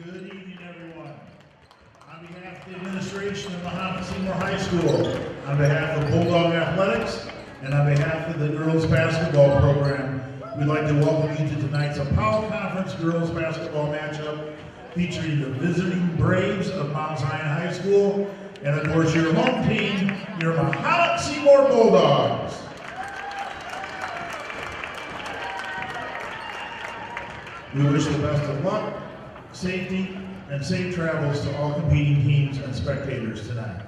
Good evening, everyone. On behalf of the administration of Mahomet-Seymour High School, on behalf of Bulldog Athletics, and on behalf of the girls basketball program, we'd like to welcome you to tonight's Apollo Conference girls basketball matchup featuring the visiting Braves of Mount Zion High School, and of course your home team, your Mahomet-Seymour Bulldogs. We wish the best of luck, safety, and safe travels to all competing teams and spectators tonight.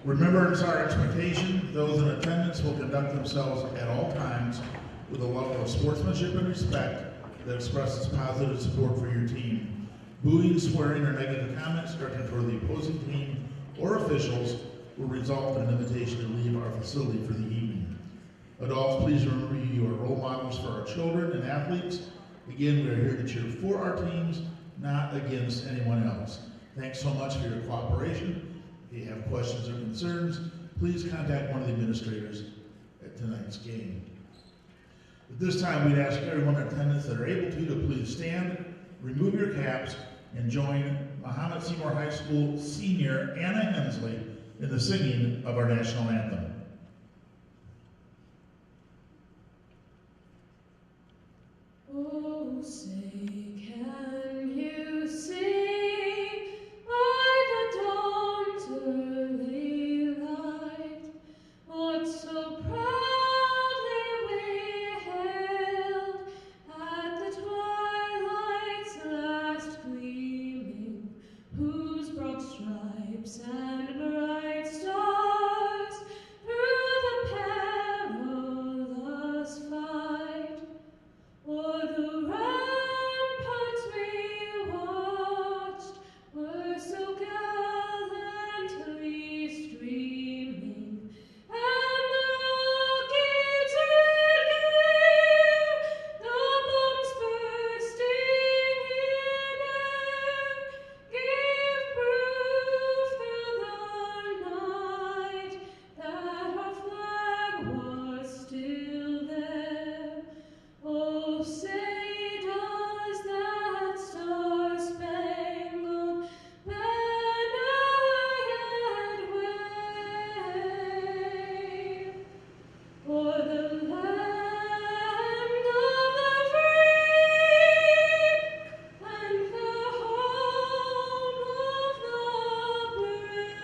Remember, it's our expectation those in attendance will conduct themselves at all times with a level of sportsmanship and respect that expresses positive support for your team. Booing, swearing, or negative comments directed toward the opposing team or officials will result in an invitation to leave our facility for the evening. Adults, please remember you are role models for our children and athletes. Again, we are here to cheer for our teams, not against anyone else. Thanks so much for your cooperation. If you have questions or concerns, please contact one of the administrators at tonight's game. At this time, we'd ask everyone in attendance that are able to please stand, remove your caps, and join Mahomet-Seymour High School senior Anna Hensley in the singing of our national anthem. Oh, say, can you see by the dawn's early light what so proudly we hailed at the twilight's last gleaming, whose broad stripes and bright stars through the perilous fight o'er the ramparts we watched were so gallantly streaming, and the rockets red glare, the bombs bursting in air, gave proof through the night that our flag was still there. Oh, say does that star-spangled banner yet wave o'er the land of the free and the home of the brave?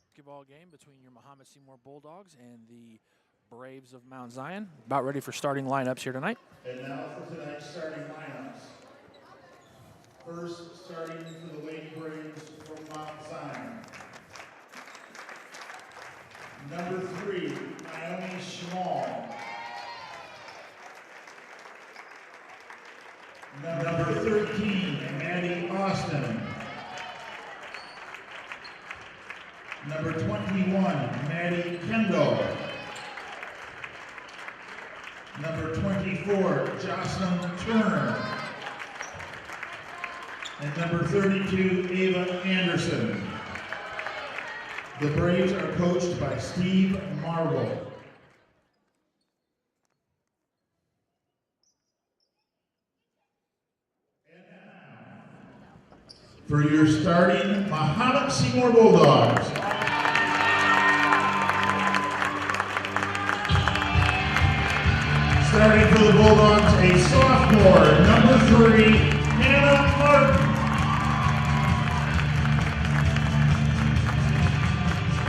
Basketball game between your Mahomet-Seymour Bulldogs and the Braves of Mount Zion. About ready for starting lineups here tonight. And now for tonight's starting lineups. First, starting for the Lady Braves from Mount Zion. Number 3, mahomet-seymour. Number 13, Maddie Austin. Number 21, Maddie Kendall. Number 24, Jocelyn Turner. And number 32, Ava Anderson. The Braves are coached by Steve Marble. And now, for your starting Mahomet-Seymour Bulldogs. Starting for the Bulldogs, a sophomore, number 3, Hannah Martin.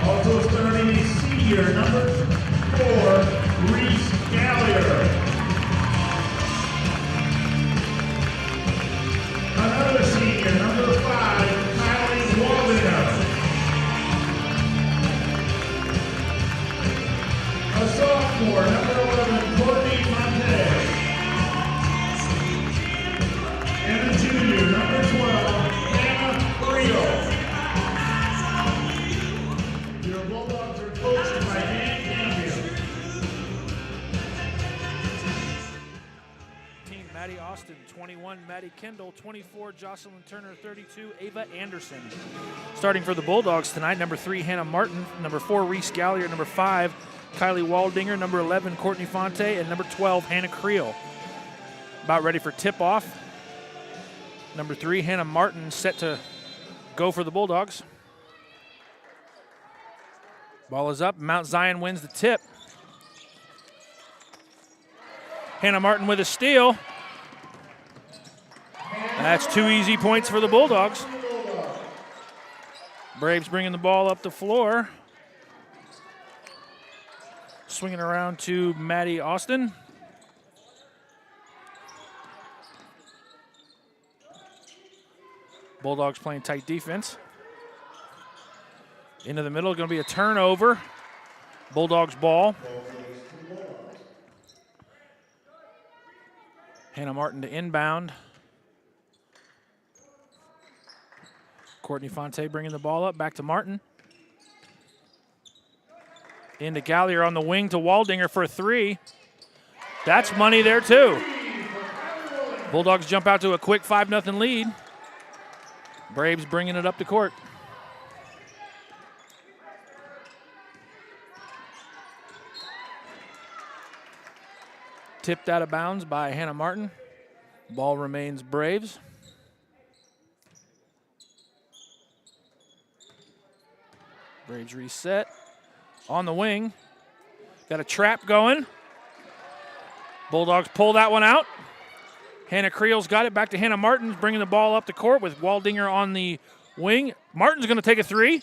Also starting a senior, number 4, Reese Gallagher. Another senior, number 5, Kylie Walden. A sophomore, number 11, Courtney Monte. And a junior, number 12, Hannah Rio. Your Bulldogs are coached by Dan Kendall, 24, Jocelyn Turner, 32, Ava Anderson. Starting for the Bulldogs tonight, number 3, Hannah Martin, number 4, Reese Gallier, number 5, Kylie Waldinger, number 11, Courtney Fonte, and number 12, Hannah Creel. About ready for tip-off. Number 3, Hannah Martin, set to go for the Bulldogs. Ball is up. Mount Zion wins the tip. Hannah Martin with a steal. That's 2 easy points for the Bulldogs. Braves bringing the ball up the floor. Swinging around to Maddie Austin. Bulldogs playing tight defense. Into the middle, going to be a turnover. Bulldogs ball. Hannah Martin to inbound. Courtney Fonte bringing the ball up, back to Martin. Into Gallier on the wing to Waldinger for a 3. That's money there too. Bulldogs jump out to a quick 5-0 lead. Braves bringing it up the court. Tipped out of bounds by Hannah Martin. Ball remains Braves. Braves reset. On the wing. Got a trap going. Bulldogs pull that one out. Hannah Creel's got it. Back to Hannah Martin, bringing the ball up the court with Waldinger on the wing. Martin's going to take a 3.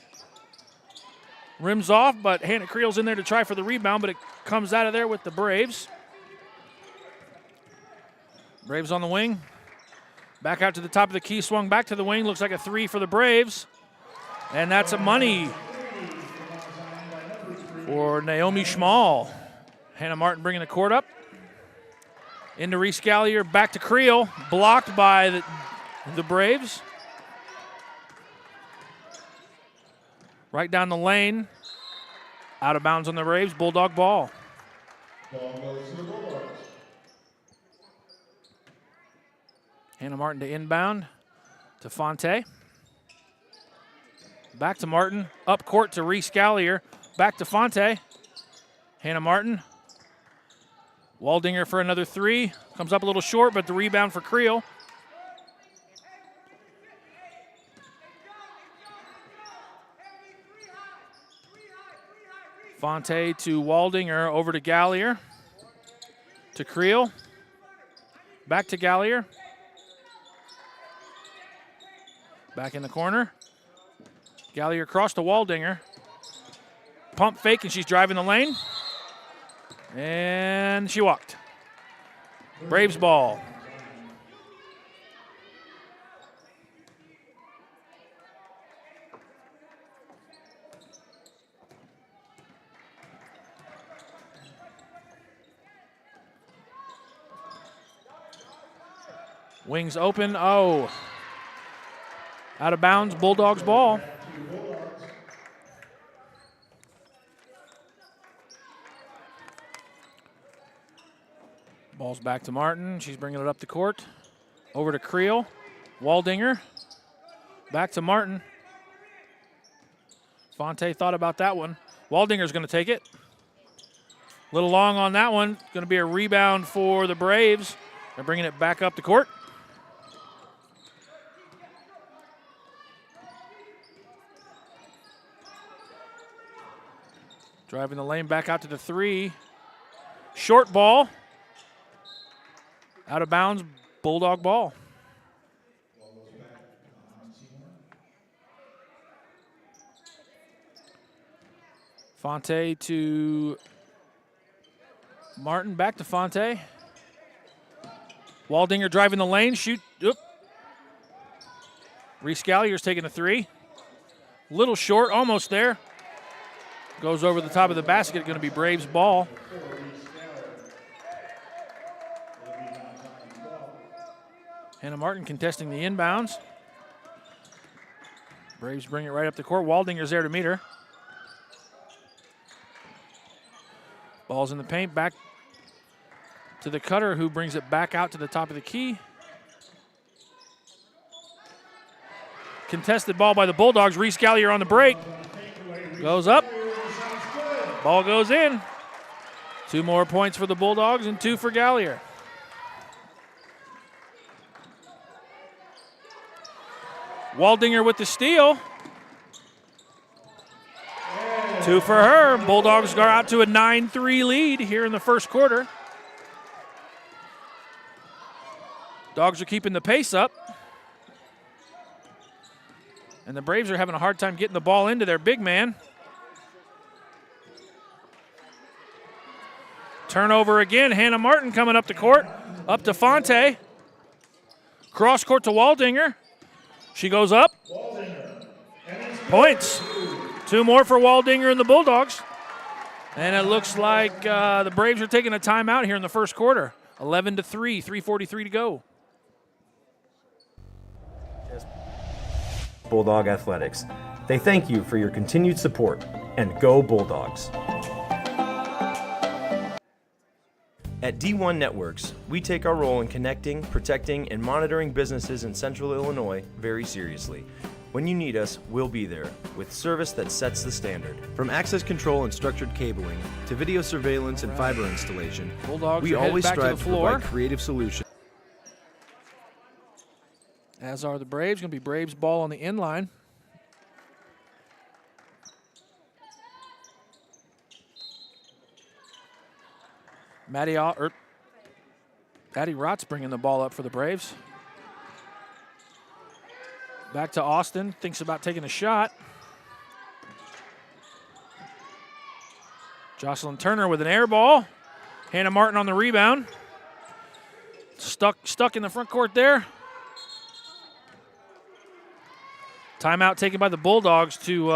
Rims off, but Hannah Creel's in there to try for the rebound, but it comes out of there with the Braves. Braves on the wing. Back out to the top of the key, swung back to the wing. Looks like a 3 for the Braves. And that's a money for Naomi Schmall. Hannah Martin bringing the court up. Into Reese Gallier, back to Creel. Blocked by the Braves. Right down the lane. Out of bounds on the Braves. Bulldog ball. Ball goes to the Bulldogs. Hannah Martin to inbound to Fonte. Back to Martin. Up court to Reese Gallier. Back to Fonte. Hannah Martin. Waldinger for another 3. Comes up a little short, but the rebound for Creel. Fonte to Waldinger, over to Gallier. To Creel. Back to Gallier. Back in the corner. Gallier across to Waldinger. Pump fake, and she's driving the lane. And she walked. Braves ball. Wings open. Oh. Out of bounds, Bulldogs ball. Ball's back to Martin. She's bringing it up the court. Over to Creel. Waldinger. Back to Martin. Fonte thought about that one. Waldinger's going to take it. A little long on that one. Going to be a rebound for the Braves. They're bringing it back up the court. Driving the lane back out to the 3. Short ball. Out of bounds, Bulldog ball. Fonte to Martin, back to Fonte. Waldinger driving the lane, shoot. Oop. Reese Gallier's taking a 3. Little short, almost there. Goes over the top of the basket, going to be Braves ball. Hannah Martin contesting the inbounds. Braves bring it right up the court. Waldinger's there to meet her. Ball's in the paint, back to the cutter, who brings it back out to the top of the key. contested ball by the Bulldogs. Reese Gallier on the break. Goes up. Ball goes in. 2 more points for the Bulldogs and 2 for Gallier. Waldinger with the steal. 2 for her. Bulldogs are out to a 9-3 lead here in the first quarter. Dogs are keeping the pace up. And the Braves are having a hard time getting the ball into their big man. Turnover again. Hannah Martin coming up the court. Up to Fonte. Cross court to Waldinger. She goes up. Points. 2 more for Waldinger and the Bulldogs. And it looks like the Braves are taking a timeout here in the first quarter. 11-3, 3:43 to go. Bulldog Athletics. They thank you for your continued support, and go Bulldogs. At D1 Networks, we take our role in connecting, protecting, and monitoring businesses in Central Illinois very seriously. When you need us, we'll be there, with service that sets the standard. From access control and structured cabling, to video surveillance and fiber installation, Bulldogs we always strive to floor. provide creative solutions. As are the Braves. Going to be Braves ball on the inline. Maddie Rott's bringing the ball up for the Braves. Back to Austin. Thinks about taking a shot. Jocelyn Turner with an air ball. Hannah Martin on the rebound. Stuck in the front court there. Timeout taken by the Bulldogs to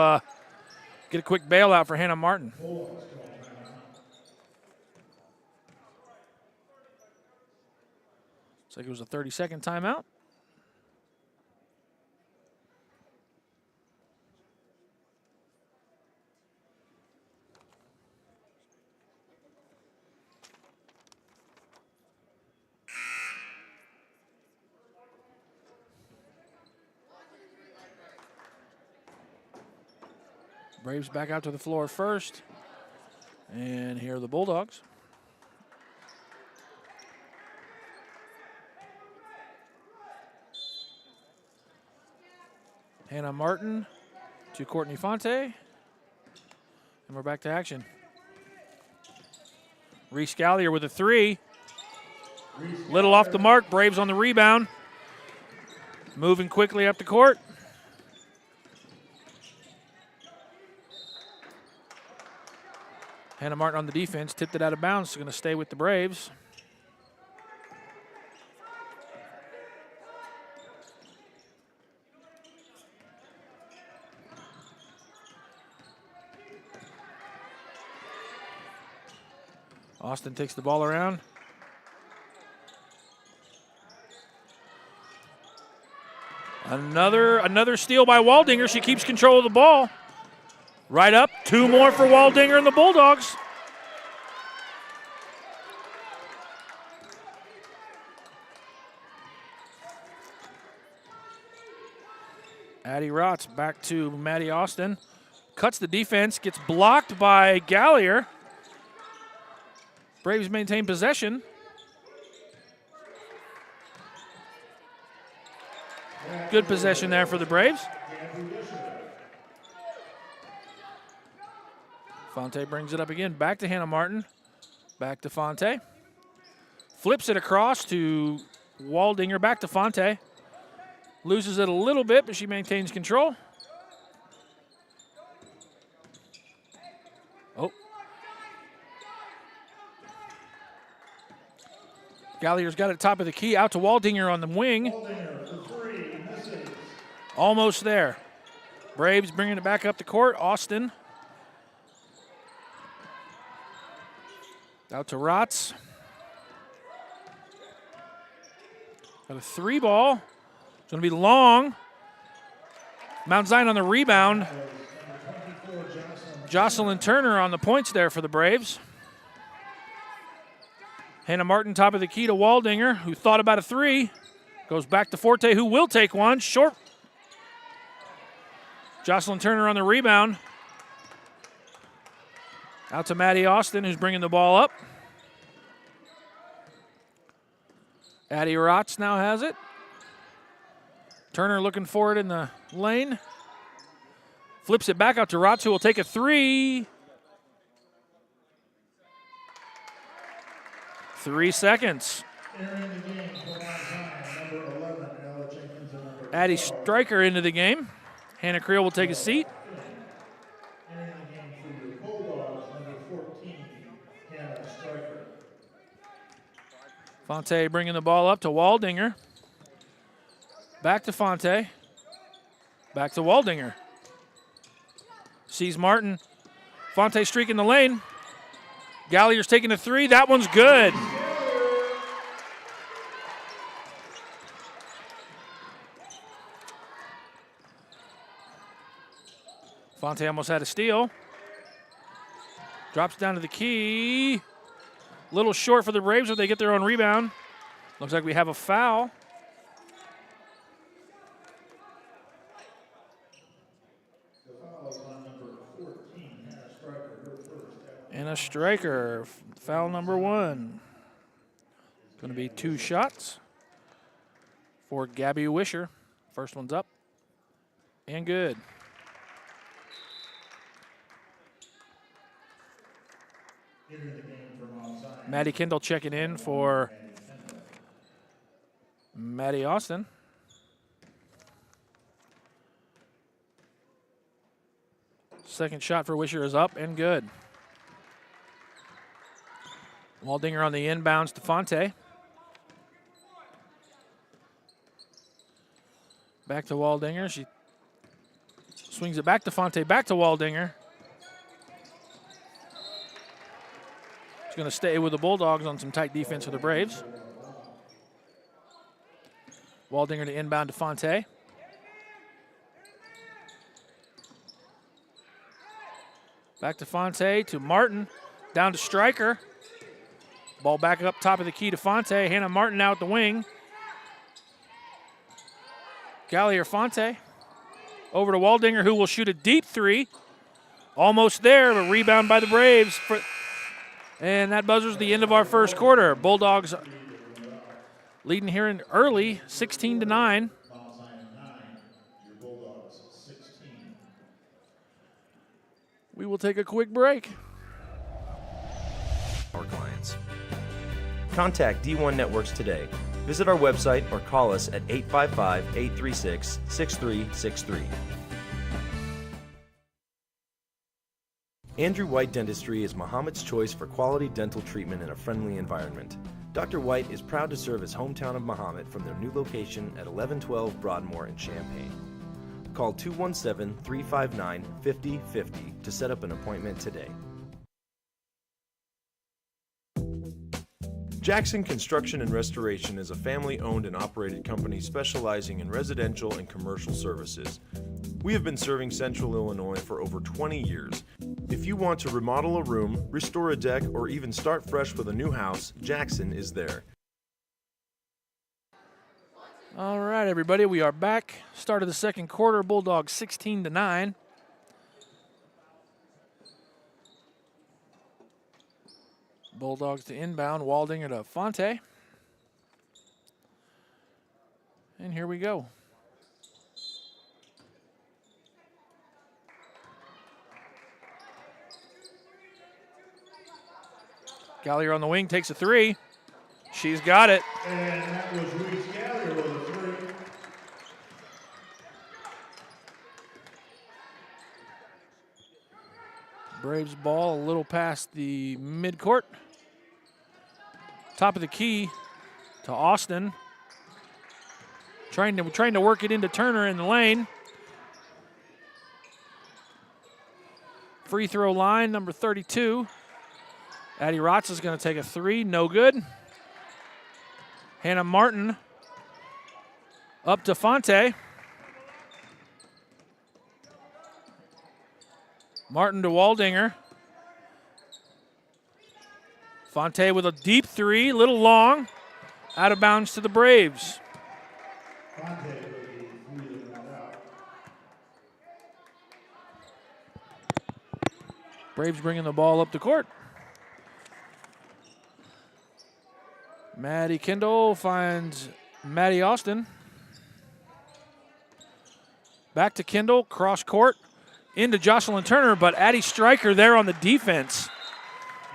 get a quick bailout for Hannah Martin. Looks like it was a 30-second timeout. Braves back out to the floor first. And here are the Bulldogs. Hannah Martin to Courtney Fonte. And we're back to action. Reese Gallier with a 3. Little off the mark. Braves on the rebound. Moving quickly up the court. Hannah Martin on the defense, tipped it out of bounds. Going to stay with the Braves. Austin takes the ball around. Another steal by Waldinger. She keeps control of the ball. Right up. 2 more for Waldinger and the Bulldogs. Addie Rotz back to Maddie Austin. Cuts the defense. Gets blocked by Gallier. Braves maintain possession. Good possession there for the Braves. Fonte brings it up again. Back to Hannah Martin. Back to Fonte. Flips it across to Waldinger. Back to Fonte. Loses it a little bit, but she maintains control. Oh. Gallier's got it top of the key. Out to Waldinger on the wing. Almost there. Braves bringing it back up the court. Austin. Out to Rotz. Got a 3 ball. It's going to be long. Mount Zion on the rebound. Jocelyn Turner on the points there for the Braves. Hannah Martin top of the key to Waldinger, who thought about a 3. Goes back to Forte, who will take one. Short. Jocelyn Turner on the rebound. Out to Maddie Austin, who's bringing the ball up. Addie Rotz now has it. Turner looking for it in the lane. Flips it back out to Rotz, who will take a three. 3 seconds. Addie Stryker into the game. Hannah Creel will take a seat. Fonte bringing the ball up to Waldinger. Back to Fonte. Back to Waldinger. Sees Martin. Fonte streaking the lane. Gallier's taking a three. That one's good. Fonte almost had a steal. Drops down to the key. Little short for the Braves, but they get their own rebound. Looks like we have a foul. And a striker, foul number 1. Going to be 2 shots for Gabby Wisher. First one's up and good. Maddie Kendall checking in for Maddie Austin. Second shot for Wisher is up and good. Waldinger on the inbounds to Fonte. Back to Waldinger. She swings it back to Fonte, back to Waldinger. She's going to stay with the Bulldogs on some tight defense for the Braves. Waldinger to inbound to Fonte. Back to Fonte, to Martin, down to Stryker. Ball back up top of the key to Fonte. Hannah Martin out the wing. Gallier Fonte. Over to Waldinger, who will shoot a deep three. Almost there, but rebound by the Braves. And that buzzer's the end of our first quarter. Bulldogs leading here in early, 16-9. We will take a quick break. Our clients. Contact D1 Networks today. Visit our website or call us at 855-836-6363. Andrew White Dentistry is Mahomet's choice for quality dental treatment in a friendly environment. Dr. White is proud to serve his hometown of Mahomet from their new location at 1112 Broadmoor in Champaign. Call 217-359-5050 to set up an appointment today. Jackson Construction and Restoration is a family-owned and operated company specializing in residential and commercial services. We have been serving Central Illinois for over 20 years. If you want to remodel a room, restore a deck, or even start fresh with a new house, Jackson is there. All right, everybody, we are back. Start of the second quarter, Bulldogs 16-9. Bulldogs to inbound, Waldinger to Fonte. And here we go. Gallier on the wing takes a three. She's got it. And that was Reese Gallier with a three. Braves ball a little past the midcourt. Top of the key to Austin. Trying to work it into Turner in the lane. Free throw line, number 32. Addie Rotz is going to take a three, no good. Hannah Martin up to Fonte. Martin to Waldinger. Fonte with a deep three, little long, out of bounds to the Braves. Braves bringing the ball up the court. Maddie Kendall finds Maddie Austin. Back to Kendall, cross court, into Jocelyn Turner, but Addie Stryker there on the defense,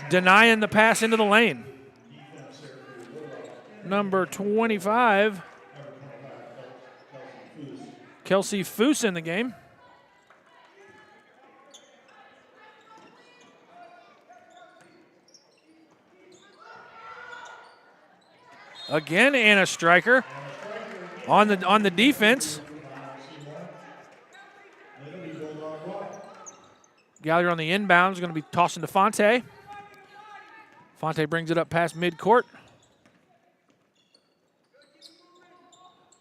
denying the pass into the lane. Number 25, Kelsey Foose in the game. Again, Anna Stryker on the defense. Gallagher on the inbound is going to be tossing to Fonte. Fonte brings it up past midcourt.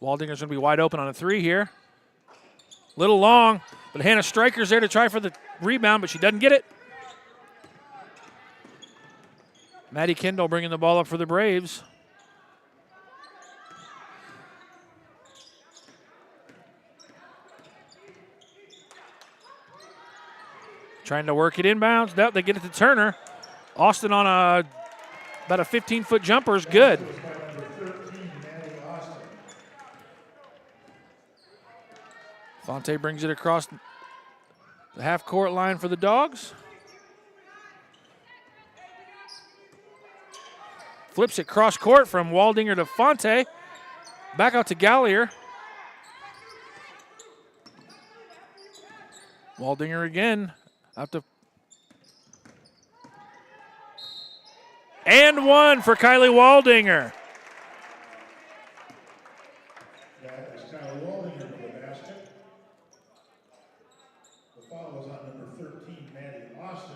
Waldinger's going to be wide open on a three here. Little long, but Hannah Stryker's there to try for the rebound, but she doesn't get it. Maddie Kendall bringing the ball up for the Braves. Trying to work it inbounds. Nope, they get it to Turner. Austin on about a 15-foot jumper is good. Fonte brings it across the half-court line for the Dogs. Flips it cross-court from Waldinger to Fonte. Back out to Gallier. Waldinger again. Out to and one for Kylie Waldinger. That is Kylie Waldinger for the basket. The foul was on number 13, Maddie Austin,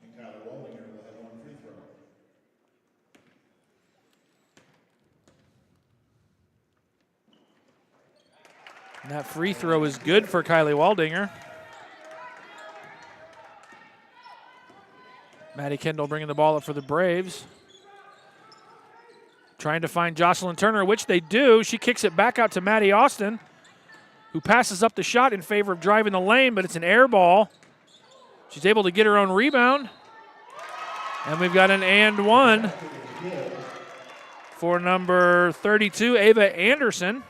and Kylie Waldinger will have one free throw. And that free throw is good for Kylie Waldinger. Maddie Kendall bringing the ball up for the Braves. Trying to find Jocelyn Turner, which they do. She kicks it back out to Maddie Austin, who passes up the shot in favor of driving the lane, but it's an air ball. She's able to get her own rebound. And we've got an and one for number 32, Ava Anderson.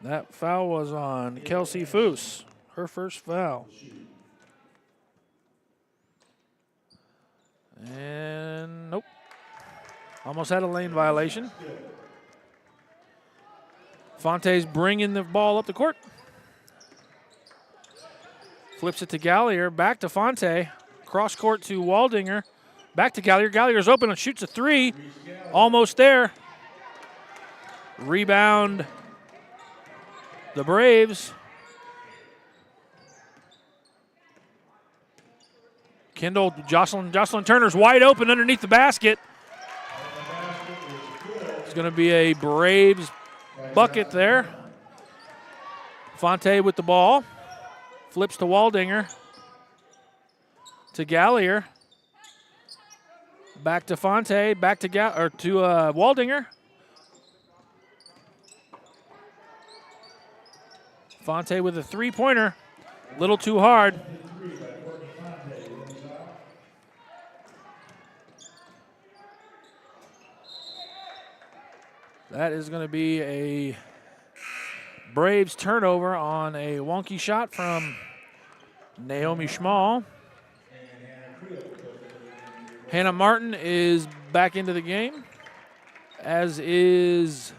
That foul was on Kelsey Foose, her first foul. And nope. Almost had a lane violation. Fonte's bringing the ball up the court. Flips it to Gallier, back to Fonte. Cross court to Waldinger. Back to Gallier. Gallier's open and shoots a three. Almost there. Rebound. The Braves. Kendall, Jocelyn Turner's wide open underneath the basket. It's going to be a Braves bucket there. Fonte with the ball. Flips to Waldinger. To Gallier. Back to Fonte. Back to Waldinger. Fonte with a three-pointer. Little too hard. That is going to be a Braves turnover on a wonky shot from Naomi Schmall. Hannah Martin is back into the game, as is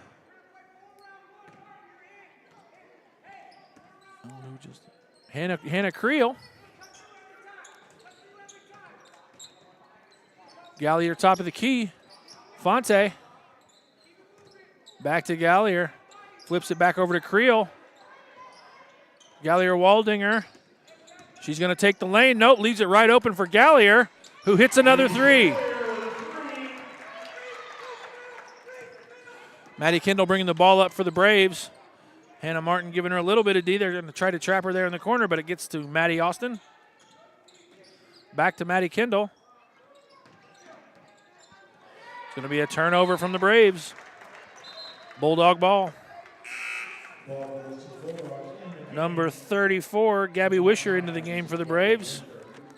Hannah Creel. Gallier top of the key. Fonte. Back to Gallier. Flips it back over to Creel. Gallier Waldinger. She's going to take the lane. Nope, leaves it right open for Gallier, who hits another three. Maddie Kendall bringing the ball up for the Braves. Hannah Martin giving her a little bit of D. They're going to try to trap her there in the corner, but it gets to Maddie Austin. Back to Maddie Kendall. It's going to be a turnover from the Braves. Bulldog ball. Ball goes to the Bulldogs in the game. Number 34, Gabby Wisher into the game for the Braves.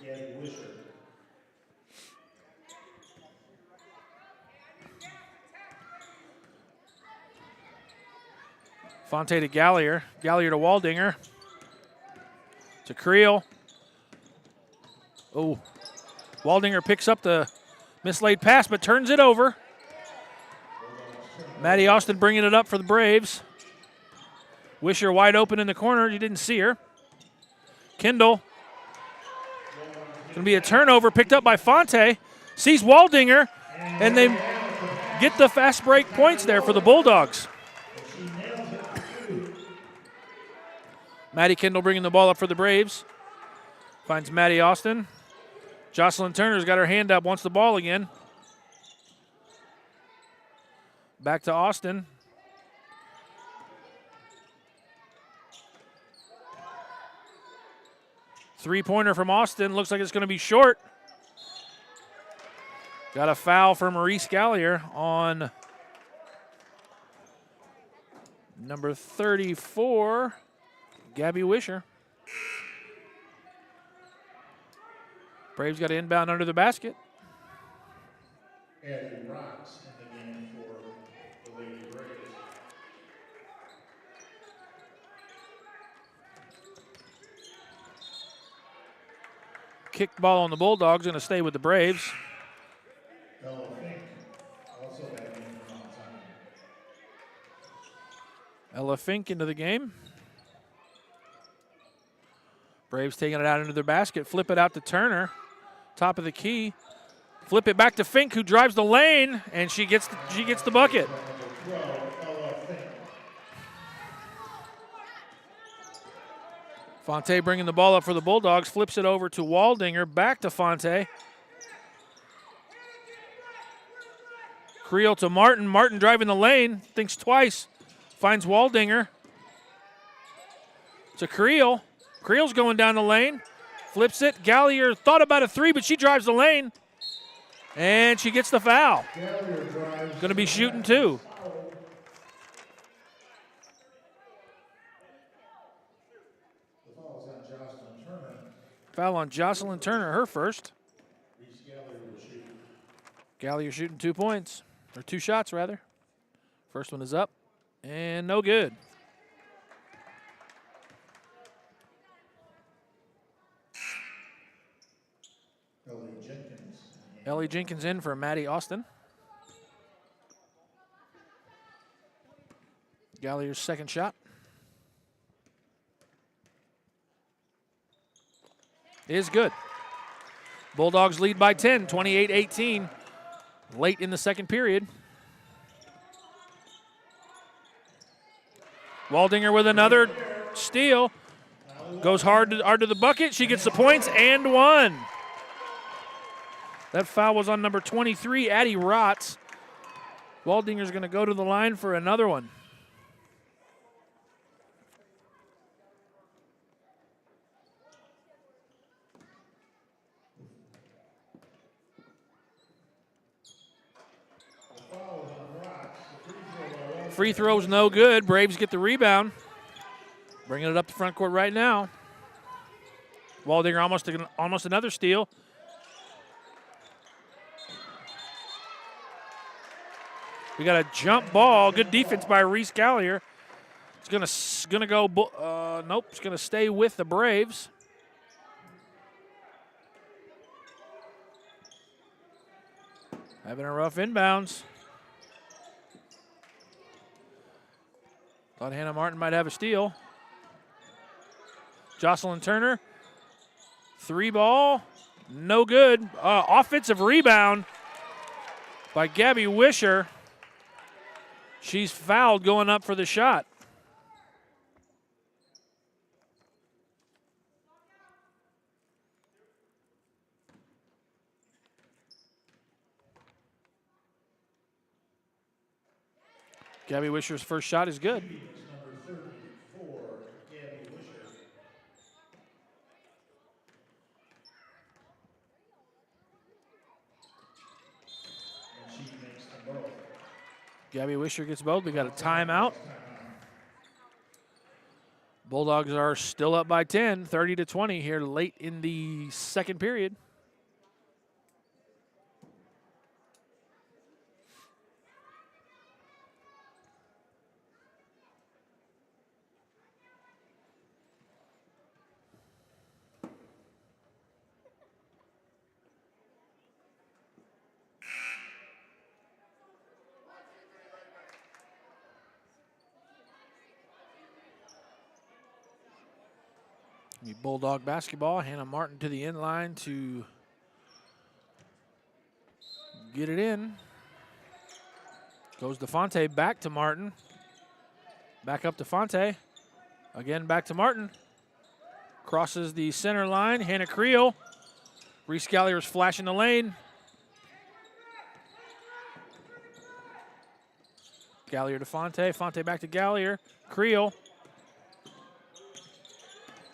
Gabby Wisher. Fonte to Gallier. Gallier to Waldinger. To Creel. Oh, Waldinger picks up the mislaid pass, but turns it over. Maddie Austin bringing it up for the Braves. Wisher wide open in the corner. You didn't see her. Kendall. Going to be a turnover picked up by Fonte. Sees Waldinger, and they get the fast break points there for the Bulldogs. Maddie Kendall bringing the ball up for the Braves. Finds Maddie Austin. Jocelyn Turner's got her hand up, wants the ball again. Back to Austin. Three-pointer from Austin. Looks like it's going to be short. Got a foul for Maurice Gallier on number 34, Gabby Wisher. Braves got to inbound under the basket. Adding rocks in the game for the Lady Braves. Kicked ball on the Bulldogs, going to stay with the Braves. Ella Fink also back in from outside. Ella Fink into the game. Braves taking it out into their basket. Flip it out to Turner. Top of the key. Flip it back to Fink, who drives the lane, and she gets the bucket. Fonte bringing the ball up for the Bulldogs. Flips it over to Waldinger. Back to Fonte. Creel to Martin. Martin driving the lane. Thinks twice. Finds Waldinger. To Creel. Creel's going down the lane. Flips it. Gallier thought about a three, but she drives the lane. And she gets the foul. Going to be shooting two. Foul on Jocelyn Turner, her first. Gallier shooting 2 points, or 2 shots rather. First one is up, and no good. Ellie Jenkins in for Maddie Austin. Gallier's second shot. Is good. Bulldogs lead by 10, 28-18, late in the second period. Waldinger with another steal. Goes hard to the bucket. She gets the points and one. That foul was on number 23, Addie Rotz. Waldinger's going to go to the line for another one. Free throw's no good. Braves get the rebound. Bringing it up the front court right now. Waldinger almost another steal. We got a jump ball. Good defense by Reese Gallier. It's gonna go. Nope. It's gonna stay with the Braves. Having a rough inbounds. Thought Hannah Martin might have a steal. Jocelyn Turner. 3 ball. No good. Offensive rebound by Gabby Wisher. She's fouled going up for the shot. Gabby Wisher's first shot is good. Number 34, Gabby Wisher. And she makes them both. Gabby Wisher gets both. We got a timeout. Bulldogs are still up by 10, 30-20 here late in the second period. Bulldog basketball. Hannah Martin to the end line to get it in. Goes DeFonte back to Martin. Back up to Fonte. Again back to Martin. Crosses the center line. Hannah Creel. Reese Gallier's flashing the lane. Gallier to Fonte. Fonte back to Gallier. Creel.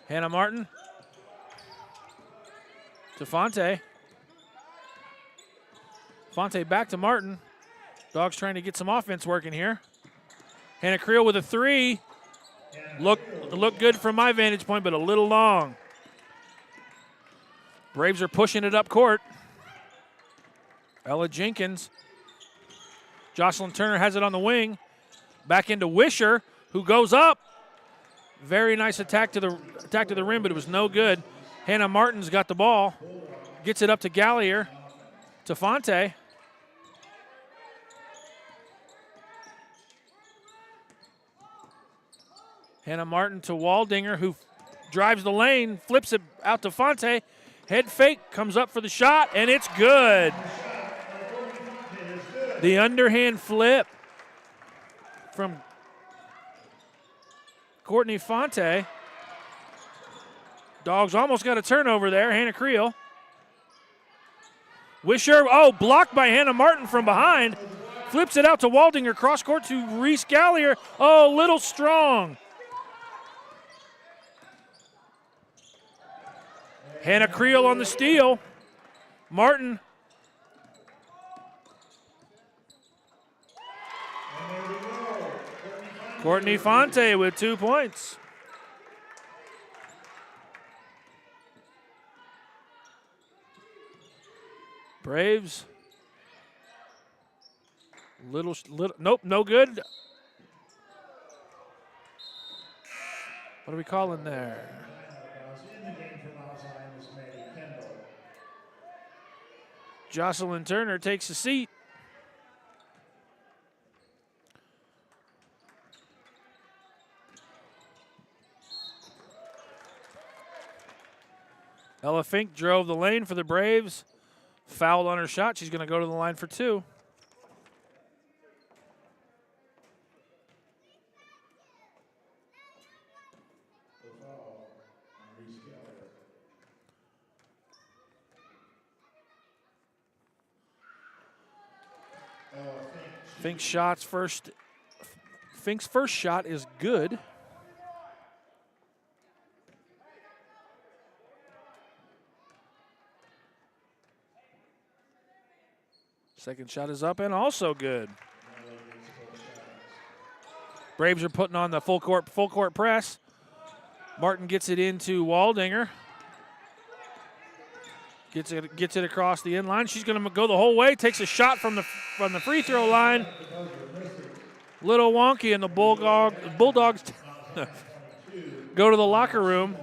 Hannah Martin to Fonte. Fonte back to Martin. Dogs trying to get some offense working here. Hannah Creel with a three. Look good from my vantage point, but a little long. Braves are pushing it up court. Ella Jenkins. Jocelyn Turner has it on the wing. Back into Wisher, who goes up. Very nice attack to the rim, but it was no good. Hannah Martin's got the ball. Gets it up to Gallier. To Fonte. Hannah Martin to Waldinger, who drives the lane, flips it out to Fonte. Head fake, comes up for the shot, and it's good. The underhand flip from Courtney Fonte. Dogs almost got a turnover there. Hannah Creel. Wisher, blocked by Hannah Martin from behind. Flips it out to Waldinger, cross court to Reese Gallier. Little strong. Hannah Creel on the steal. Martin. Courtney Fonte with 2 points. Braves. Little, nope, no good. What are we calling there? Jocelyn Turner takes a seat. Ella Fink drove the lane for the Braves. Fouled on her shot. She's going to go to the line for two. Fink's first shot is good. Second shot is up and also good. Braves are putting on the full court press. Martin gets it into Waldinger. Gets it across the end line. She's going to go the whole way. Takes a shot from the free throw line. Little wonky, and the Bulldogs go to the locker room.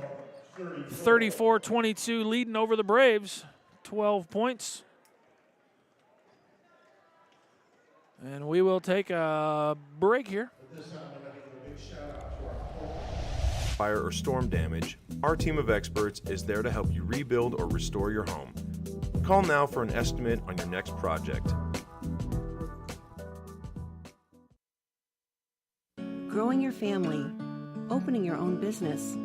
34-22 leading over the Braves. 12 points. And we will take a break here. Fire or storm damage, our team of experts is there to help you rebuild or restore your home. Call now for an estimate on your next project. Growing your family, opening your own business,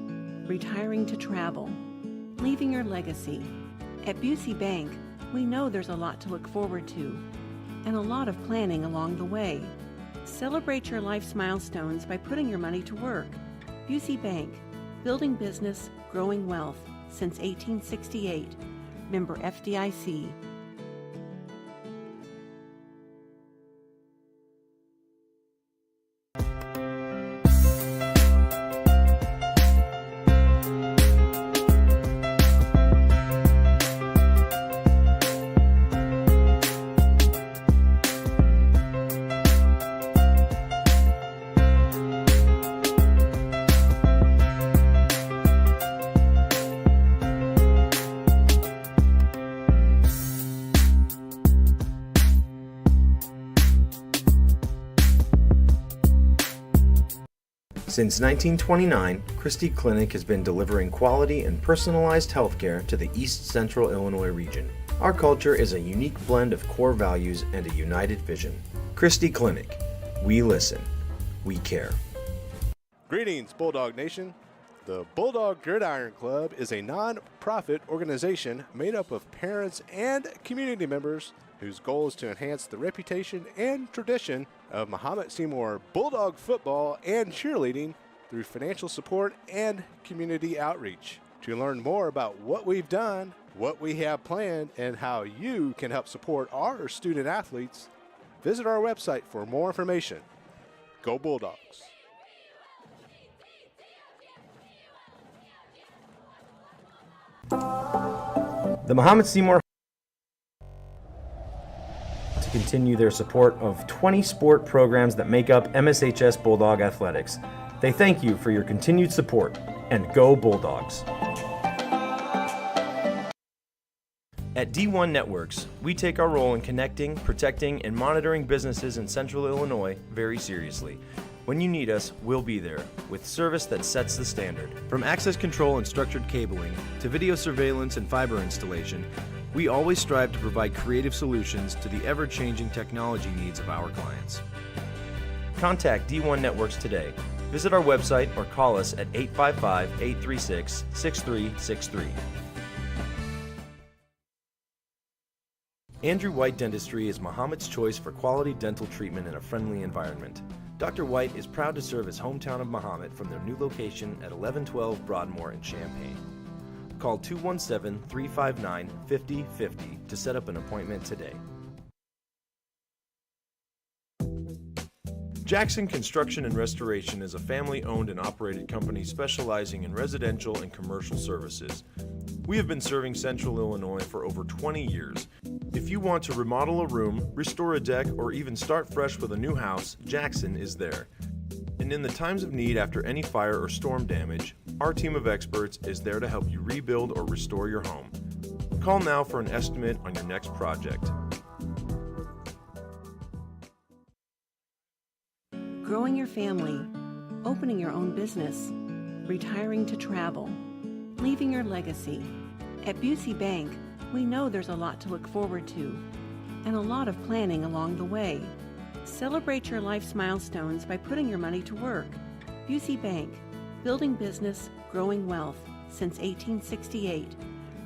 retiring to travel, leaving your legacy. At Busey Bank, we know there's a lot to look forward to and a lot of planning along the way. Celebrate your life's milestones by putting your money to work. Busey Bank, building business, growing wealth since 1868. Member FDIC. Since 1929, Christie Clinic has been delivering quality and personalized healthcare to the East Central Illinois region. Our culture is a unique blend of core values and a united vision. Christie Clinic. We listen. We care. Greetings, Bulldog Nation. The Bulldog Gridiron Club is a non-profit organization made up of parents and community members whose goal is to enhance the reputation and tradition of Mahomet-Seymour Bulldog football and cheerleading through financial support and community outreach. To learn more about what we've done, what we have planned, and how you can help support our student athletes, visit our website for more information. Go Bulldogs! The Mahomet-Seymour to continue their support of 20 sport programs that make up MSHS Bulldog Athletics. They thank you for your continued support, and go Bulldogs! At D1 Networks, we take our role in connecting, protecting, and monitoring businesses in Central Illinois very seriously. When you need us, we'll be there, with service that sets the standard. From access control and structured cabling, to video surveillance and fiber installation, we always strive to provide creative solutions to the ever-changing technology needs of our clients. Contact D1 Networks today. Visit our website or call us at 855-836-6363. Andrew White Dentistry is Mahomet's choice for quality dental treatment in a friendly environment. Dr. White is proud to serve his hometown of Mahomet from their new location at 1112 Broadmoor in Champaign. Call 217-359-5050 to set up an appointment today. Jackson Construction and Restoration is a family-owned and operated company specializing in residential and commercial services. We have been serving Central Illinois for over 20 years. If you want to remodel a room, restore a deck, or even start fresh with a new house, Jackson is there. And in the times of need after any fire or storm damage, our team of experts is there to help you rebuild or restore your home. Call now for an estimate on your next project. Growing your family, opening your own business, retiring to travel, leaving your legacy. At Busey Bank, we know there's a lot to look forward to and a lot of planning along the way. Celebrate your life's milestones by putting your money to work. Busey Bank, building business, growing wealth since 1868.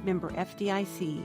Member FDIC.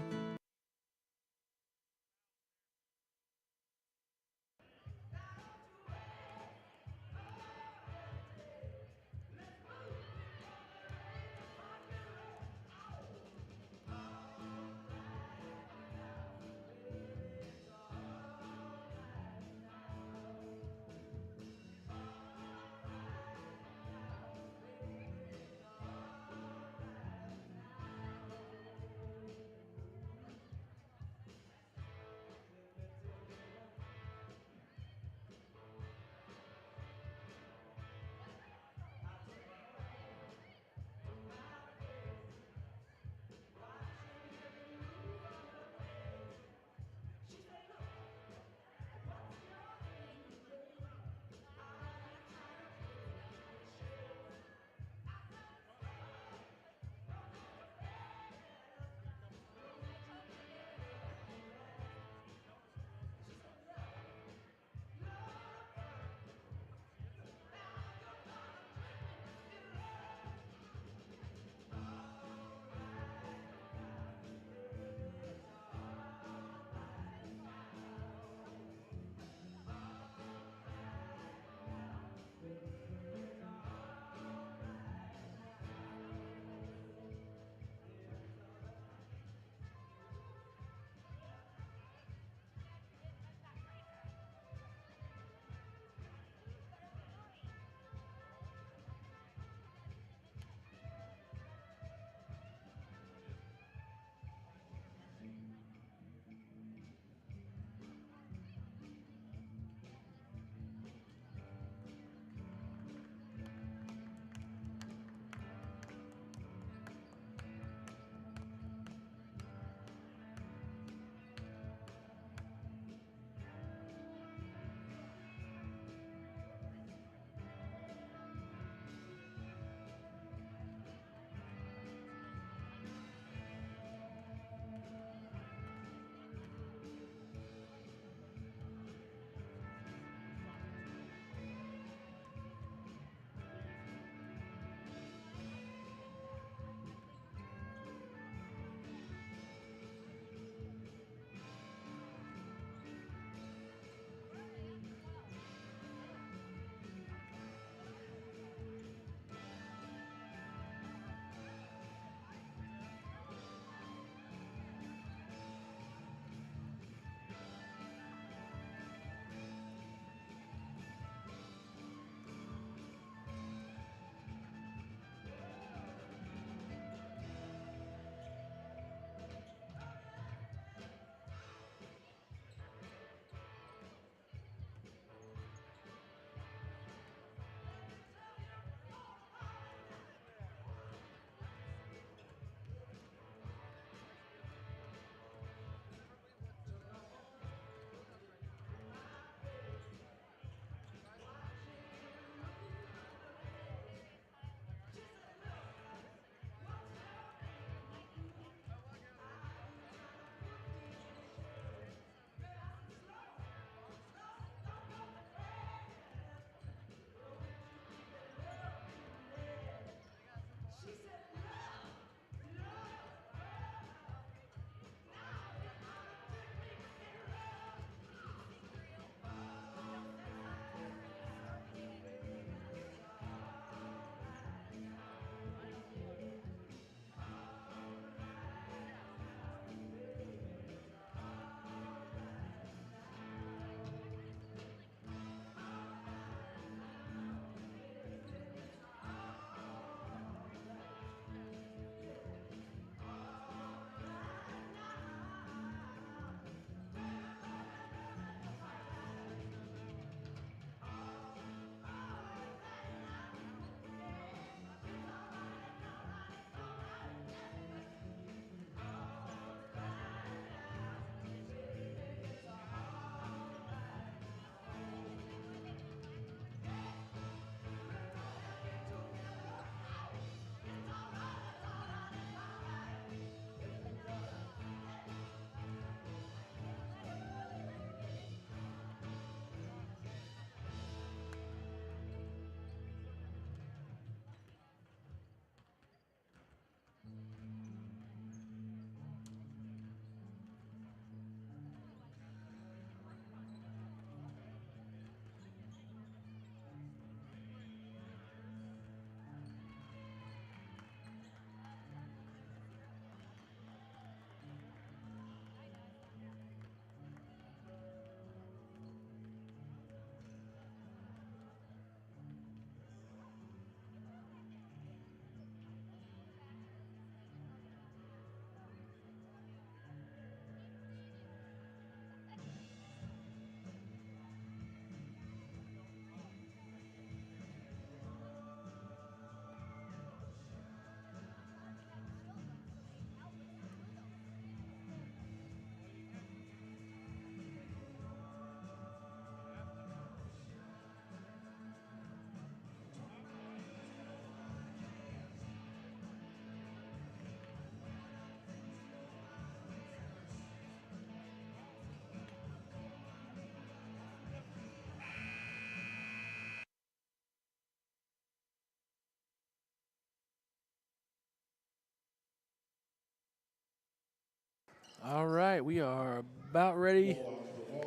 All right, we are about ready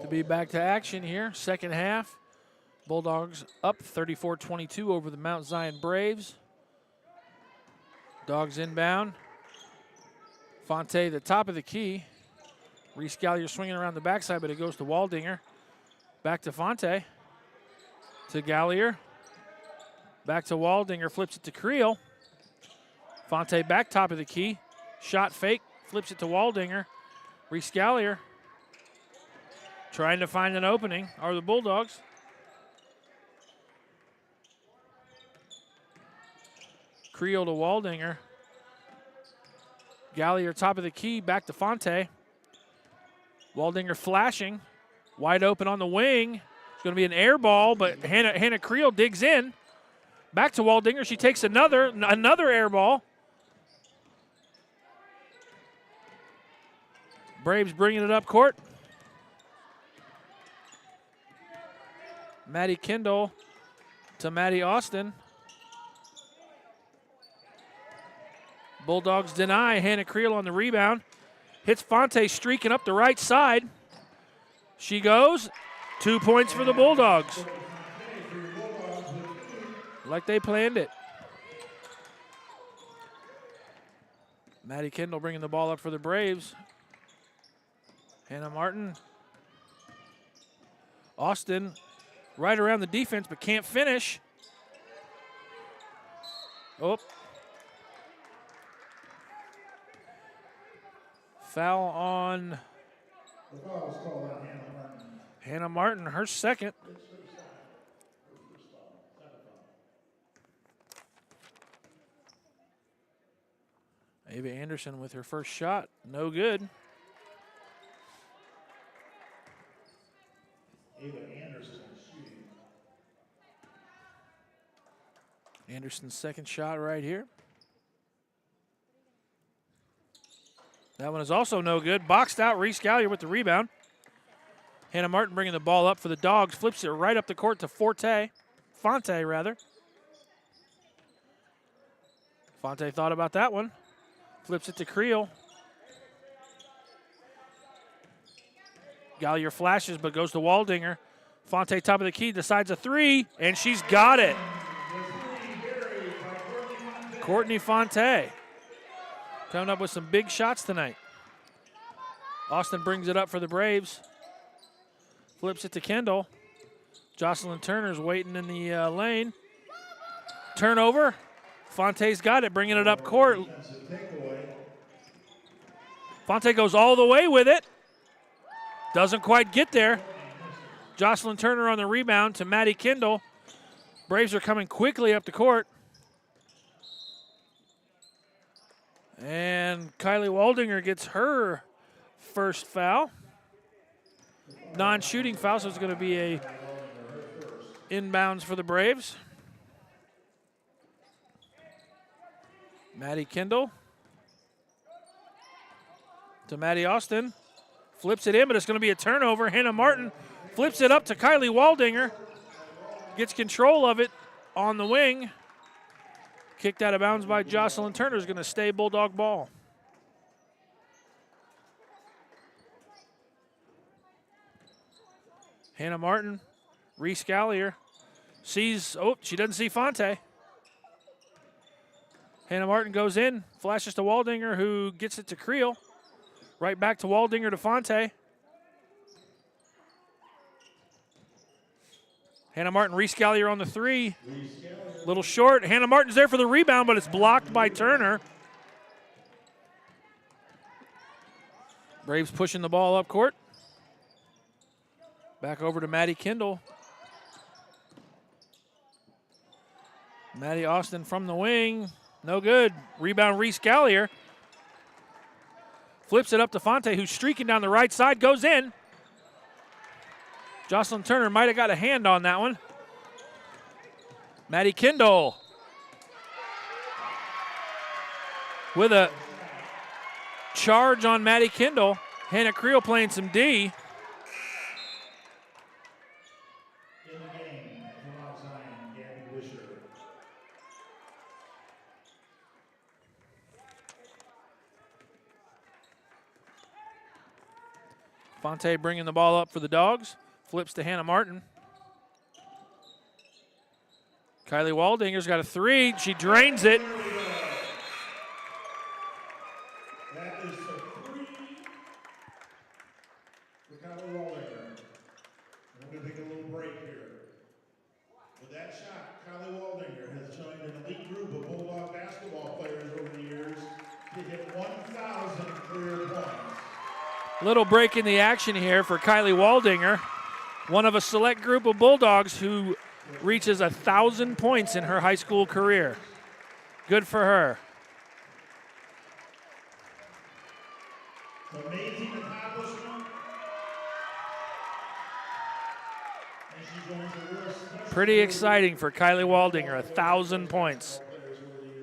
to be back to action here. Second half. Bulldogs up 34-22 over the Mount Zion Braves. Dogs inbound. Fonte, the top of the key. Reese Gallier swinging around the backside, but it goes to Waldinger. Back to Fonte. To Gallier. Back to Waldinger, flips it to Creel. Fonte back top of the key. Shot fake, flips it to Waldinger. Reese Gallier trying to find an opening, are the Bulldogs. Creel to Waldinger. Gallier top of the key, back to Fonte. Waldinger flashing, wide open on the wing. It's going to be an air ball, but Hannah Creel digs in. Back to Waldinger, she takes another air ball. Braves bringing it up court. Maddie Kendall to Maddie Austin. Bulldogs deny. Hannah Creel on the rebound. Hits Fonte streaking up the right side. She goes. 2 points for the Bulldogs. Like they planned it. Maddie Kendall bringing the ball up for the Braves. Hannah Martin. Austin right around the defense but can't finish. Oh. Foul on Hannah Martin, her second. Ava Anderson with her first shot, no good. Anderson's second shot right here. That one is also no good. Boxed out, Reese Gallier with the rebound. Hannah Martin bringing the ball up for the Dogs. Flips it right up the court to Fonte. Fonte thought about that one. Flips it to Creel. Gallier flashes but goes to Waldinger. Fonte top of the key, decides a three, and she's got it. Courtney Fonte coming up with some big shots tonight. Austin brings it up for the Braves. Flips it to Kendall. Jocelyn Turner's waiting in the lane. Turnover. Fonte's got it, bringing it up court. Fonte goes all the way with it. Doesn't quite get there. Jocelyn Turner on the rebound to Maddie Kendall. Braves are coming quickly up the court. And Kylie Waldinger gets her first foul. Non-shooting foul, so it's going to be a inbounds for the Braves. Maddie Kendall to Maddie Austin. Flips it in, but it's going to be a turnover. Hannah Martin flips it up to Kylie Waldinger. Gets control of it on the wing. Kicked out of bounds by Jocelyn Turner is going to stay Bulldog ball. Hannah Martin, Reese Gallier sees, she doesn't see Fonte. Hannah Martin goes in, flashes to Waldinger, who gets it to Creel. Right back to Waldinger to Fonte. Hannah Martin, Reese Gallier on the three. Little short. Hannah Martin's there for the rebound, but it's blocked by Turner. Braves pushing the ball up court. Back over to Maddie Kendall. Maddie Austin from the wing. No good. Rebound Reese Gallier. Flips it up to Fonte, who's streaking down the right side. Goes in. Jocelyn Turner might have got a hand on that one. Maddie Kendall with a charge on Maddie Kendall. Hannah Creel playing some D. Fonte bringing the ball up for the Dogs. Flips to Hannah Martin. Kylie Waldinger's got a three. She drains it. That is a three for Kylie Waldinger. And we're going to take a little break here. With that shot, Kylie Waldinger has joined an elite group of Bulldog basketball players over the years to hit 1,000 career points. Little break in the action here for Kylie Waldinger, one of a select group of Bulldogs who reaches 1,000 points in her high school career. Good for her. Amazing accomplishment. And she's going to real special. Pretty exciting for Kylie Waldinger, 1,000 points.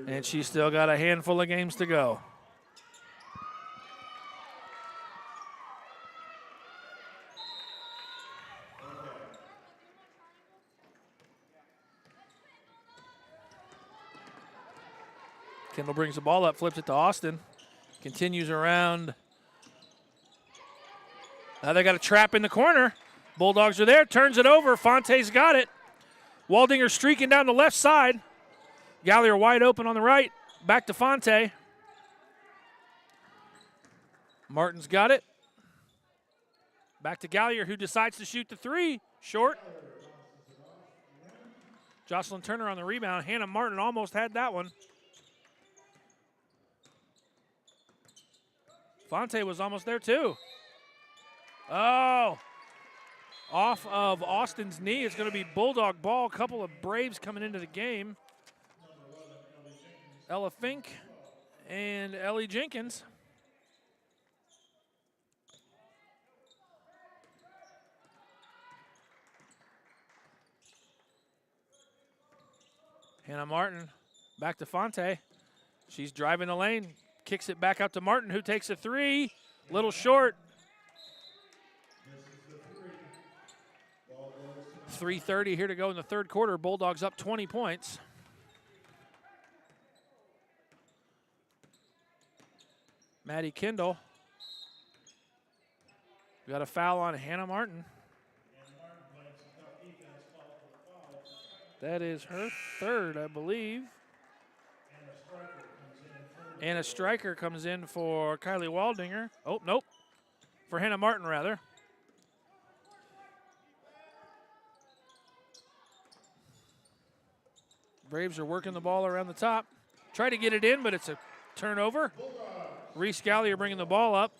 And she's still got a handful of games to go. Kendall brings the ball up, flips it to Austin. Continues around. Now they got a trap in the corner. Bulldogs are there, turns it over. Fonte's got it. Waldinger streaking down the left side. Gallier wide open on the right. Back to Fonte. Martin's got it. Back to Gallier, who decides to shoot the three. Short. Jocelyn Turner on the rebound. Hannah Martin almost had that one. Fonte was almost there too. Oh, off of Austin's knee. It's going to be Bulldog ball. A couple of Braves coming into the game. Ella Fink and Ellie Jenkins. Hannah Martin back to Fonte. She's driving the lane. Kicks it back out to Martin, who takes a three. Little short. 3:30 here to go in the third quarter. Bulldogs up 20 points. Maddie Kendall. We got a foul on Hannah Martin. That is her third, I believe. And a striker comes in for Kylie Waldinger. Oh, nope. For Hannah Martin, rather. Braves are working the ball around the top. Try to get it in, but it's a turnover. Reese Gallier bringing the ball up.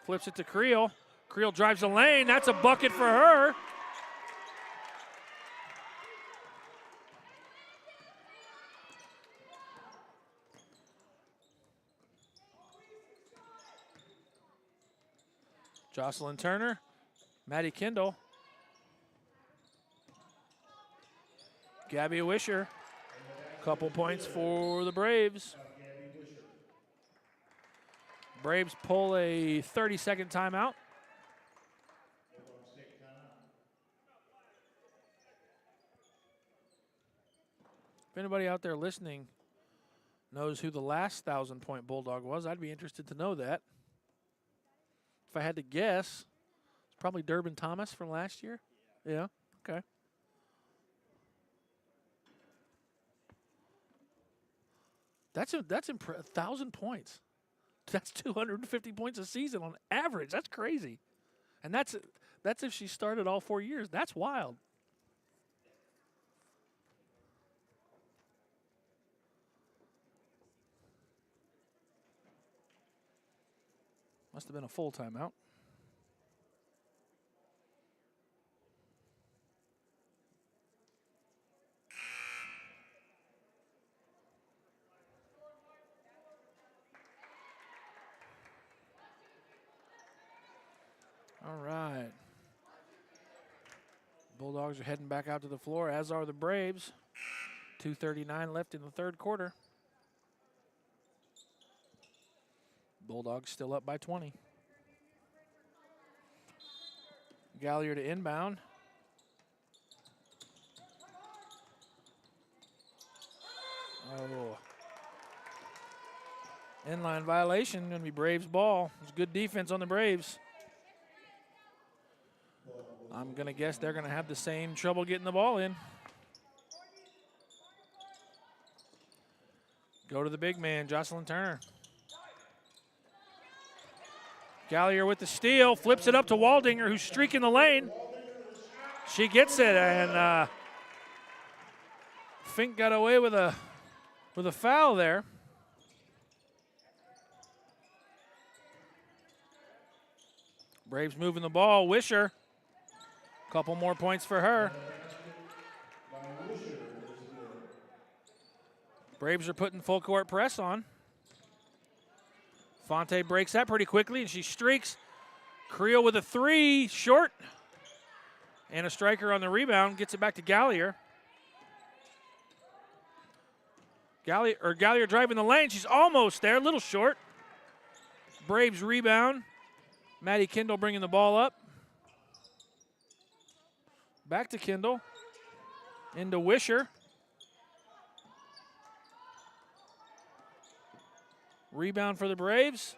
Flips it to Creel. Creel drives the lane. That's a bucket for her. Jocelyn Turner, Maddie Kendall, Gabby Wisher, couple points for the Braves. Braves pull a 30-second timeout. If anybody out there listening knows who the last 1,000-point Bulldog was, I'd be interested to know that. If I had to guess, it's probably Durbin Thomas from last year. Yeah, okay. That's 1,000 points. That's 250 points a season on average. That's crazy. And that's if she started all 4 years. That's wild. Must have been a full timeout. All right. Bulldogs are heading back out to the floor, as are the Braves. 2:39 left in the third quarter. Bulldogs still up by 20. Gallier to inbound. Oh. Inline violation, going to be Braves ball. It's good defense on the Braves. I'm going to guess they're going to have the same trouble getting the ball in. Go to the big man, Jocelyn Turner. Gallier with the steal, flips it up to Waldinger, who's streaking the lane. She gets it, and Fink got away with a foul there. Braves moving the ball. Wisher, couple more points for her. Braves are putting full court press on. Fonte breaks that pretty quickly, and she streaks. Creel with a three, short. And a striker on the rebound, gets it back to Gallier. Gallier driving the lane. She's almost there, a little short. Braves rebound. Maddie Kendall bringing the ball up. Back to Kendall. Into Wisher. Rebound for the Braves.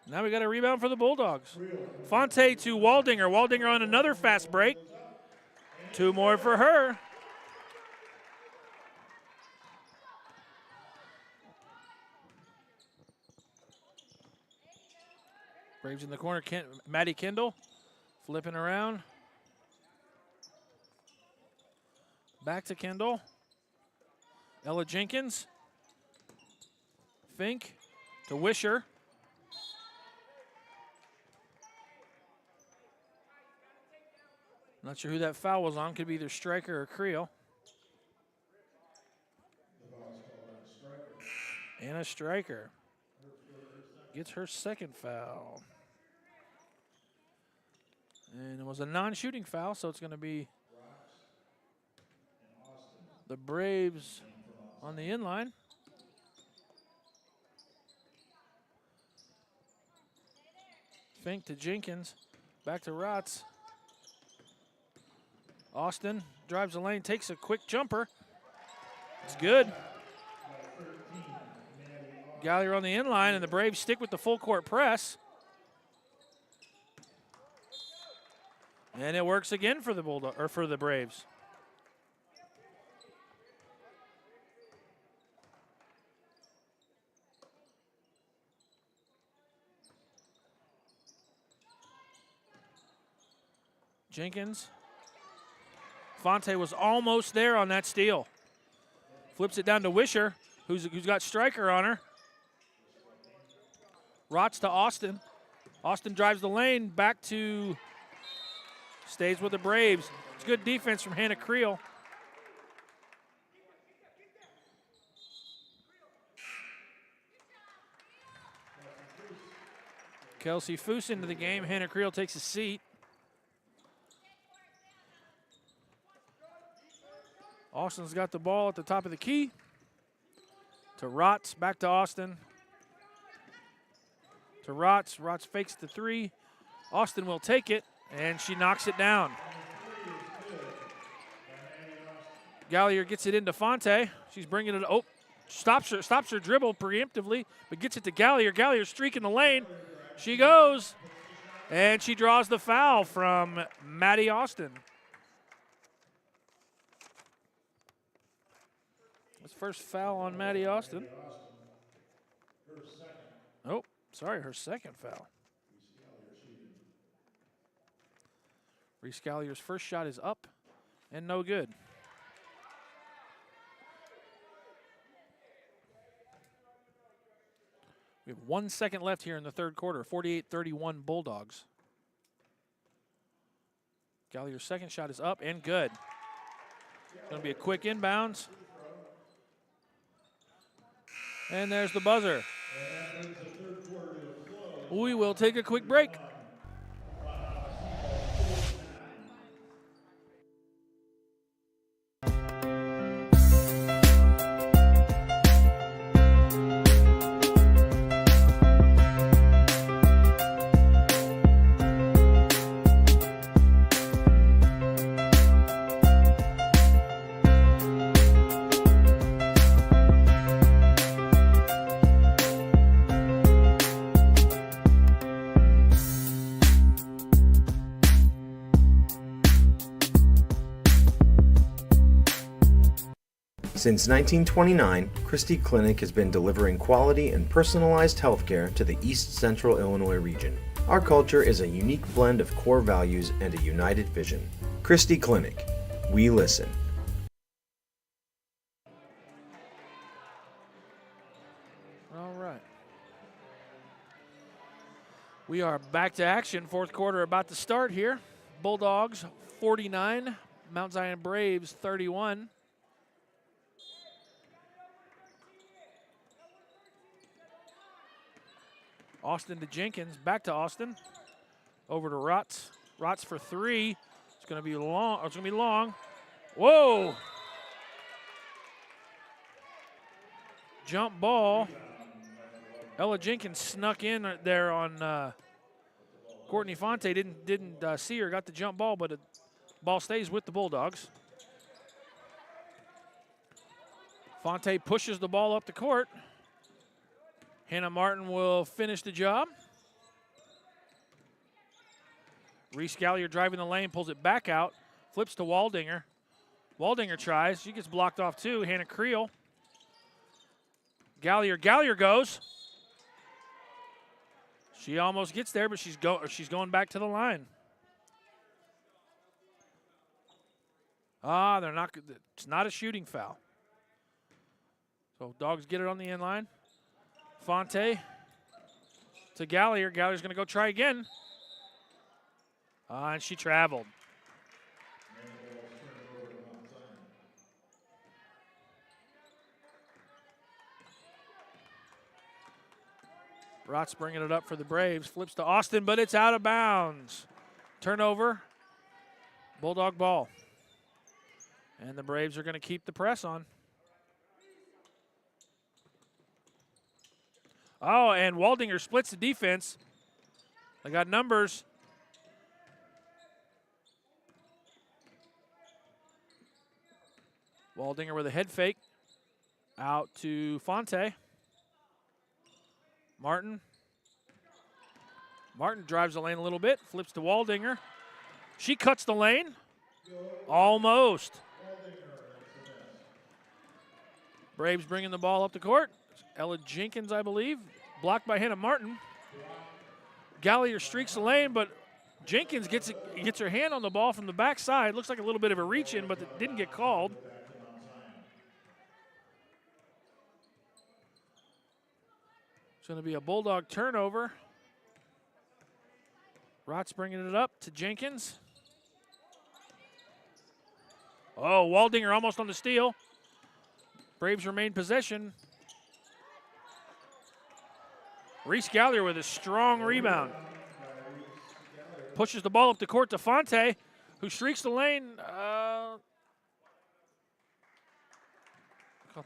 Now we got a rebound for the Bulldogs. Fonte to Waldinger. Waldinger on another fast break. Two more for her. Braves in the corner. Maddie Kendall flipping around. Back to Kendall. Ella Jenkins. Fink to Wisher. Not sure who that foul was on. Could be either Stryker or Creel. Anna Stryker gets her second foul. And it was a non-shooting foul, so it's going to be the Braves on the inline. Fink to Jenkins. Back to Rotz. Austin drives the lane, takes a quick jumper. It's good. Gallier on the inline, and the Braves stick with the full court press. And it works again for the Bulldog, or for the Braves. Jenkins. Fonte was almost there on that steal. Flips it down to Wisher, who's got Stryker on her. Rotz to Austin. Austin drives the lane, back to, stays with the Braves. It's good defense from Hannah Creel. Kelsey Foose into the game. Hannah Creel takes a seat. Austin's got the ball at the top of the key. To Rotz, back to Austin. To Rotz. Rotz fakes the three. Austin will take it, and she knocks it down. Gallier gets it into Fonte. She's bringing it. Oh, stops her dribble preemptively, but gets it to Gallier. Gallier streaking the lane. She goes, and she draws the foul from Maddie Austin. That's first foul on Maddie Austin. Oh, sorry, her second foul. Reese Gallier's first shot is up and no good. We have 1 second left here in the third quarter. 48-31 Bulldogs. Gallier's second shot is up and good. Going to be a quick inbounds. And there's the buzzer. We will take a quick break. Since 1929, Christie Clinic has been delivering quality and personalized healthcare to the East Central Illinois region. Our culture is a unique blend of core values and a united vision. Christie Clinic. We listen. All right. We are back to action. Fourth quarter about to start here. Bulldogs 49, Mount Zion Braves 31. Austin to Jenkins, back to Austin. Over to Rotz. Rotz for three. It's going to be long. It's going to be long. Whoa! Jump ball. Ella Jenkins snuck in there on Courtney Fonte. Didn't see her. Got the jump ball, but the ball stays with the Bulldogs. Fonte pushes the ball up the court. Hannah Martin will finish the job. Reese Gallier driving the lane, pulls it back out, flips to Waldinger. Waldinger tries. She gets blocked off too. Hannah Creel. Gallier goes. She almost gets there, but she's going back to the line. They're not. It's not a shooting foul. So Dogs get it on the end line. Fonte to Gallier. Gallier's going to go try again. And she traveled. Rotz bringing it up for the Braves. Flips to Austin, but it's out of bounds. Turnover. Bulldog ball. And the Braves are going to keep the press on. Oh, and Waldinger splits the defense. They got numbers. Waldinger with a head fake. Out to Fonte. Martin. Martin drives the lane a little bit. Flips to Waldinger. She cuts the lane. Almost. Braves bringing the ball up the court. Ella Jenkins, I believe. Blocked by Hannah Martin. Gallier streaks the lane, but Jenkins gets her hand on the ball from the backside. Looks like a little bit of a reach-in, but it didn't get called. It's going to be a Bulldog turnover. Rotz bringing it up to Jenkins. Oh, Waldinger almost on the steal. Braves remain possession. Reese Gallier with a strong rebound. Pushes the ball up the court to Fonte, who streaks the lane. Call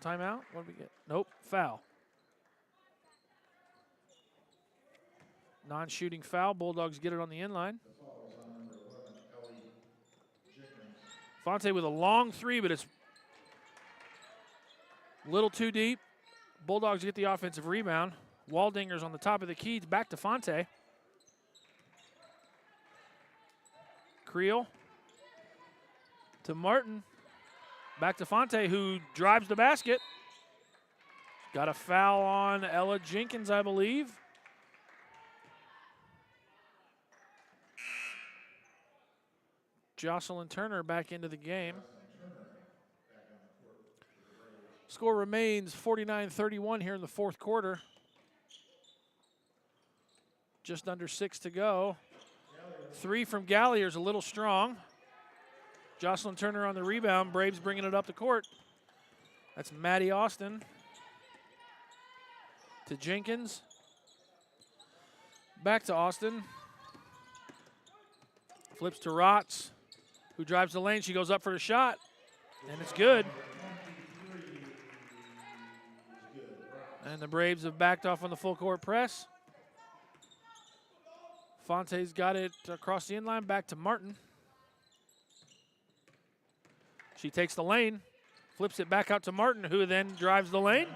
timeout? What did we get? Nope, foul. Non-shooting foul. Bulldogs get it on the inline. Fonte with a long three, but it's a little too deep. Bulldogs get the offensive rebound. Waldinger's on the top of the key. Back to Fonte. Creel to Martin. Back to Fonte, who drives the basket. Got a foul on Ella Jenkins, I believe. Jocelyn Turner back into the game. Score remains 49-31 here in the fourth quarter. Just under 6 to go. Three from Gallier's a little strong. Jocelyn Turner on the rebound. Braves bringing it up the court. That's Maddie Austin. To Jenkins. Back to Austin. Flips to Rotz, who drives the lane. She goes up for the shot, and it's good. And the Braves have backed off on the full court press. Fonte's got it across the inline, back to Martin. She takes the lane, flips it back out to Martin, who then drives the lane.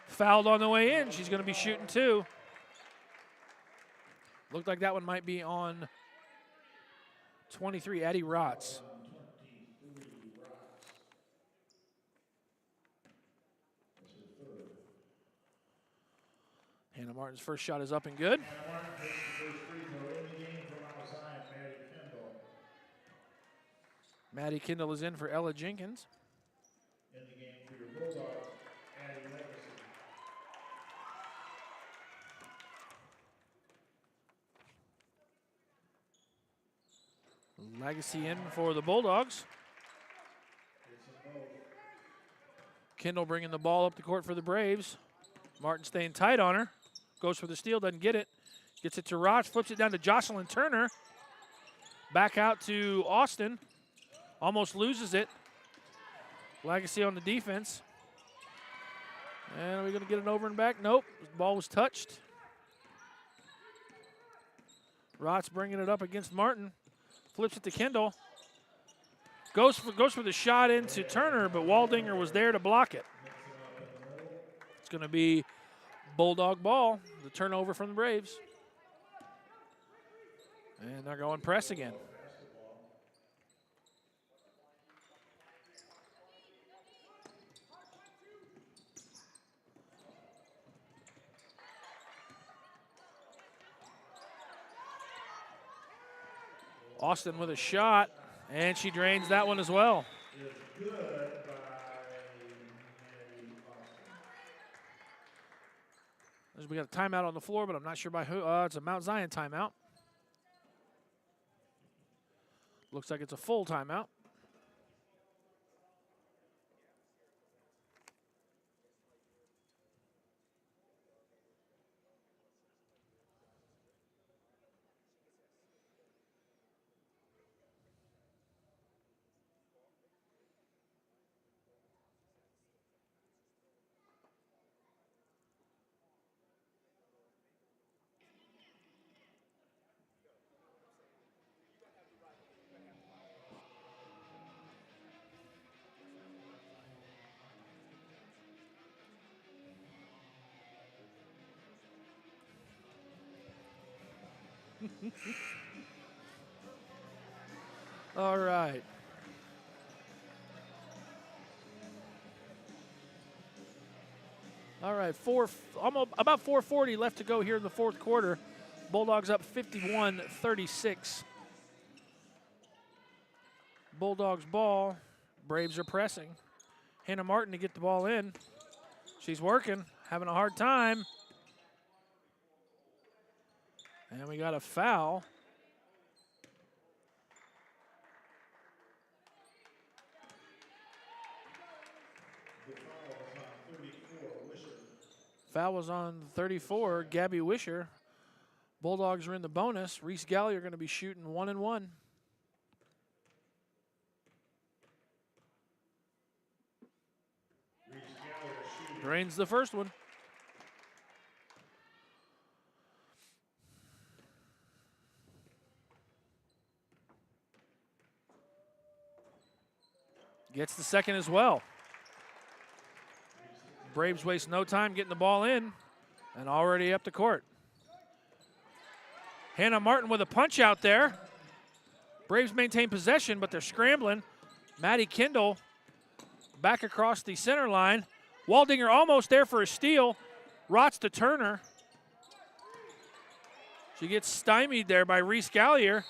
Fouled on the way in. She's going to be shooting two. Looked like that one might be on 23, Addie Rotz. Hannah Martin's first shot is up and good. Hannah Martin takes the first free throw in the game from Mount Zion, Maddie Kendall. Maddie Kendall is in for Ella Jenkins. In the game for your Bulldogs, Addie Legacy. Legacy in for the Bulldogs. Kendall bringing the ball up the court for the Braves. Martin staying tight on her. Goes for the steal, doesn't get it. Gets it to Roch, flips it down to Jocelyn Turner. Back out to Austin. Almost loses it. Legacy on the defense. And are we going to get it over and back? Nope. The ball was touched. Roch bringing it up against Martin. Flips it to Kendall. Goes for the shot into Turner, but Waldinger was there to block it. It's going to be Bulldog ball, the turnover from the Braves. And they're going press again. Austin with a shot, and she drains that one as well. Good by Austin. We got a timeout on the floor, but I'm not sure by who. It's a Mount Zion timeout. Looks like it's a full timeout. All right. All right, about 4:40 left to go here in the fourth quarter. Bulldogs up 51-36. Bulldogs ball. Braves are pressing. Hannah Martin to get the ball in. She's working, having a hard time. And we got a foul. Foul was on 34, Gabby Wisher. Bulldogs are in the bonus. Reese Galley are going to be shooting 1-1. Drains the first one. Gets the second as well. Braves waste no time getting the ball in and already up the court. Hannah Martin with a punch out there. Braves maintain possession, but they're scrambling. Maddie Kendall back across the center line. Waldinger almost there for a steal. Rots to Turner. She gets stymied there by Reese Gallier.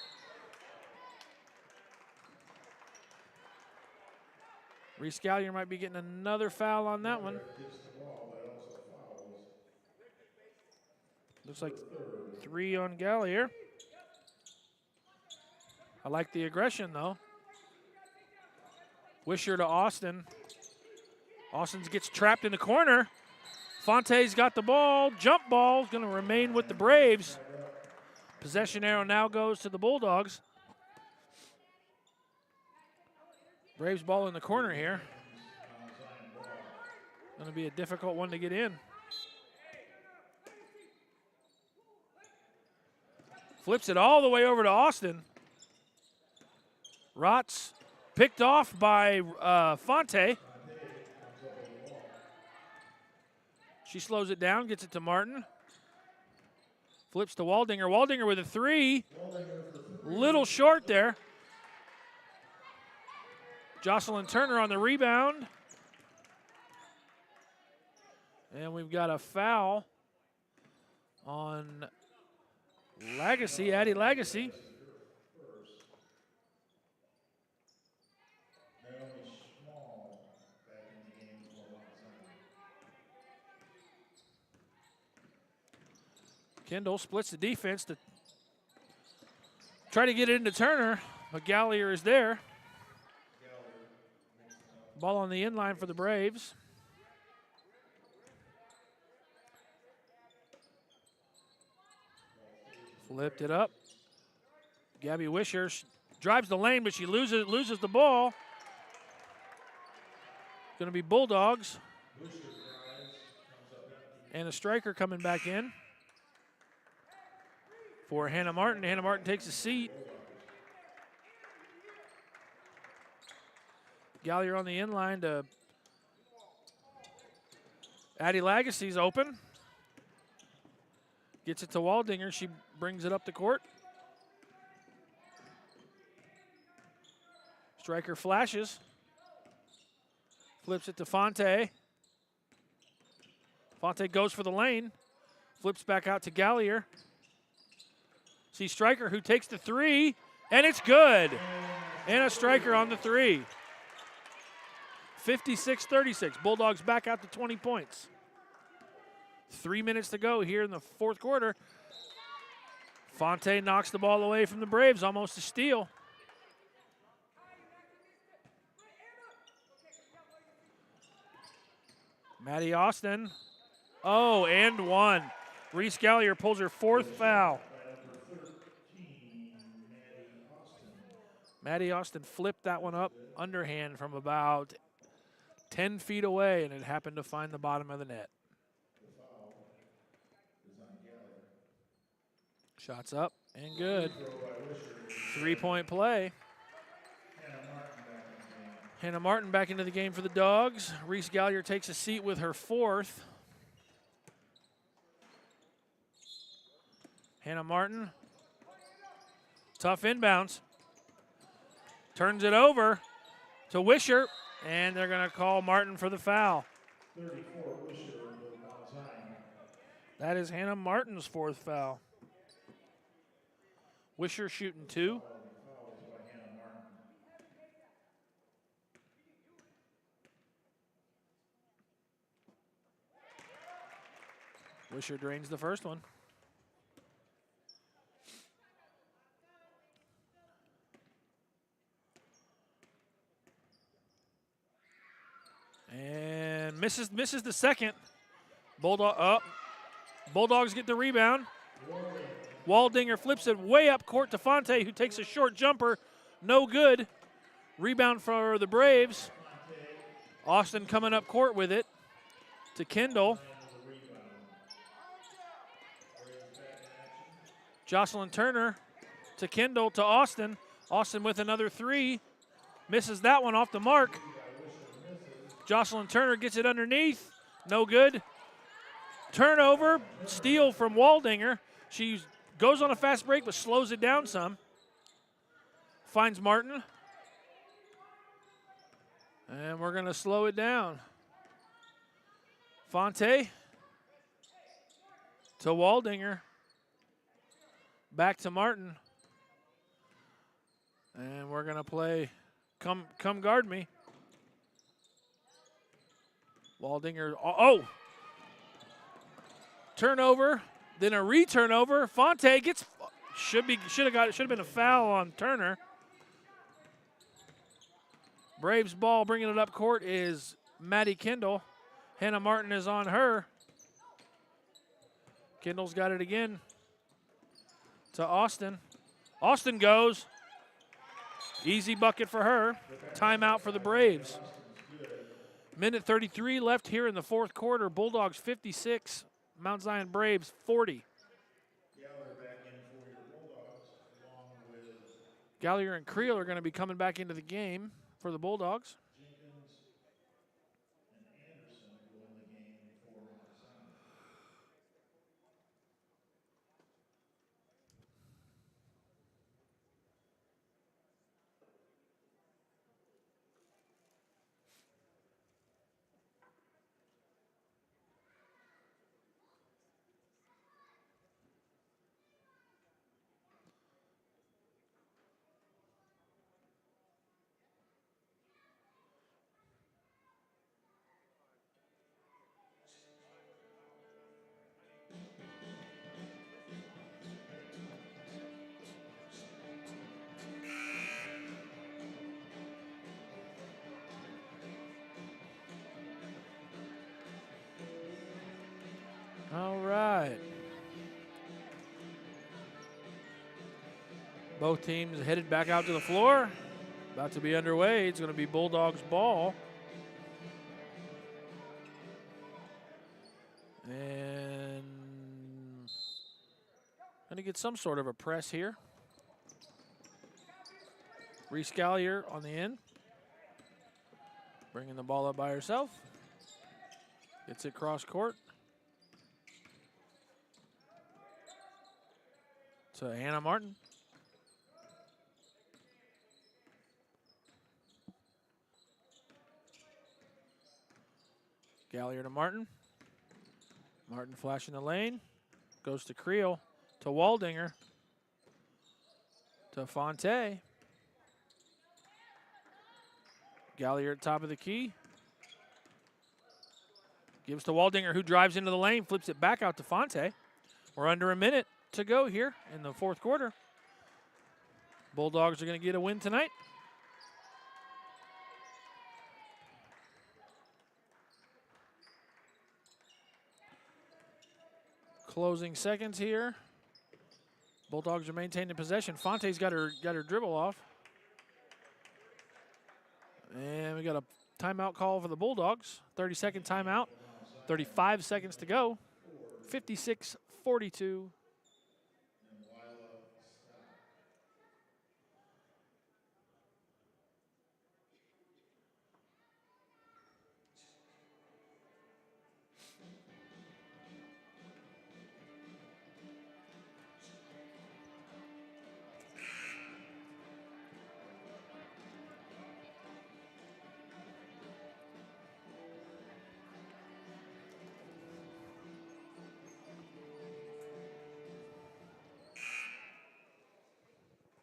Reese Gallier might be getting another foul on that one. Looks like 3 on Gallier. I like the aggression, though. Wisher to Austin. Austin gets trapped in the corner. Fonte's got the ball. Jump ball is going to remain with the Braves. Possession arrow now goes to the Bulldogs. Braves ball in the corner here. Going to be a difficult one to get in. Flips it all the way over to Austin. Rots picked off by Fonte. She slows it down, gets it to Martin. Flips to Waldinger. Waldinger with a 3. Little short there. Jocelyn Turner on the rebound. And we've got a foul on Legacy, Addie Legacy. Kendall splits the defense to try to get it into Turner, but Gallier is there. Ball on the inline for the Braves. Flipped it up. Gabby Wisher drives the lane, but she loses the ball. Going to be Bulldogs. And a striker coming back in for Hannah Martin. Hannah Martin takes a seat. Gallier on the inline to Addie Legacy's open. Gets it to Waldinger. She brings it up the court. Striker flashes. Flips it to Fonte. Fonte goes for the lane. Flips back out to Gallier. See Striker who takes the three, and it's good. And a Striker on the three. 56-36. Bulldogs back out to 20 points. 3 minutes to go here in the fourth quarter. Fonte knocks the ball away from the Braves, almost a steal. Maddie Austin. Oh, and one. Reese Gallier pulls her fourth foul. Maddie Austin flipped that one up underhand from about 10 feet away, and it happened to find the bottom of the net. Shots up and good. 3-point play. Hannah Martin back into the game for the Dogs. Reese Gallier takes a seat with her fourth. Hannah Martin. Tough inbounds. Turns it over to Wisher, and they're going to call Martin for the foul. 34, Wisher, that is Hannah Martin's fourth foul. Wisher shooting two. Wisher drains the first one. And misses the second. Bulldogs get the rebound. Waldinger flips it way up court to Fonte, who takes a short jumper. No good. Rebound for the Braves. Austin coming up court with it to Kendall. Jocelyn Turner to Kendall to Austin. Austin with another three. Misses that one off the mark. Jocelyn Turner gets it underneath. No good. Turnover. Steal from Waldinger. She goes on a fast break but slows it down some. Finds Martin. And we're going to slow it down. Fonte to Waldinger. Back to Martin. And we're going to play Come Guard Me. Waldinger, turnover, then a re-turnover. Fonte gets, should have been a foul on Turner. Braves ball bringing it up court is Maddie Kendall. Hannah Martin is on her. Kendall's got it again to Austin. Austin goes. Easy bucket for her. Timeout for the Braves. Minute 33 left here in the fourth quarter. Bulldogs 56, Mount Zion Braves 40. Gallier and Creel are going to be coming back into the game for the Bulldogs. Both teams headed back out to the floor. About to be underway. It's going to be Bulldogs ball. And going to get some sort of a press here. Reese Gallier on the end. Bringing the ball up by herself. Gets it cross court. To Hannah Martin. Gallier to Martin. Martin flashing the lane. Goes to Creel. To Waldinger. To Fonte. Gallier at top of the key. Gives to Waldinger, who drives into the lane, flips it back out to Fonte. We're under a minute to go here in the fourth quarter. Bulldogs are going to get a win tonight. Closing seconds here. Bulldogs are maintaining possession. Fonte's got her dribble off. And we got a timeout call for the Bulldogs. 30-second timeout. 35 seconds to go. 56-42.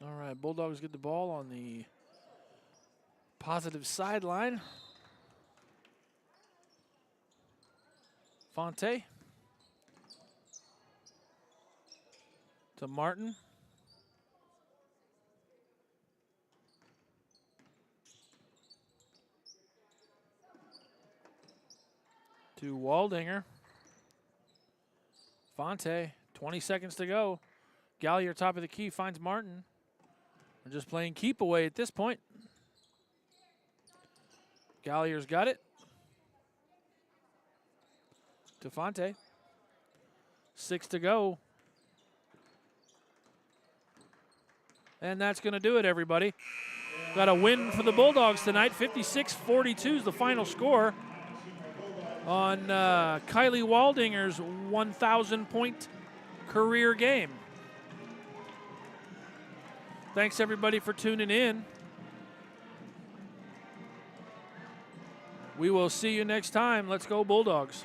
All right, Bulldogs get the ball on the positive sideline. Fonte to Martin. To Waldinger. Fonte, 20 seconds to go. Gallier, top of the key, finds Martin. We're just playing keep away at this point. Gallier's got it. To Fonte. 6 to go. And that's going to do it, everybody. Got a win for the Bulldogs tonight. 56-42 is the final score on Kylie Waldinger's 1,000-point career game. Thanks, everybody, for tuning in. We will see you next time. Let's go, Bulldogs.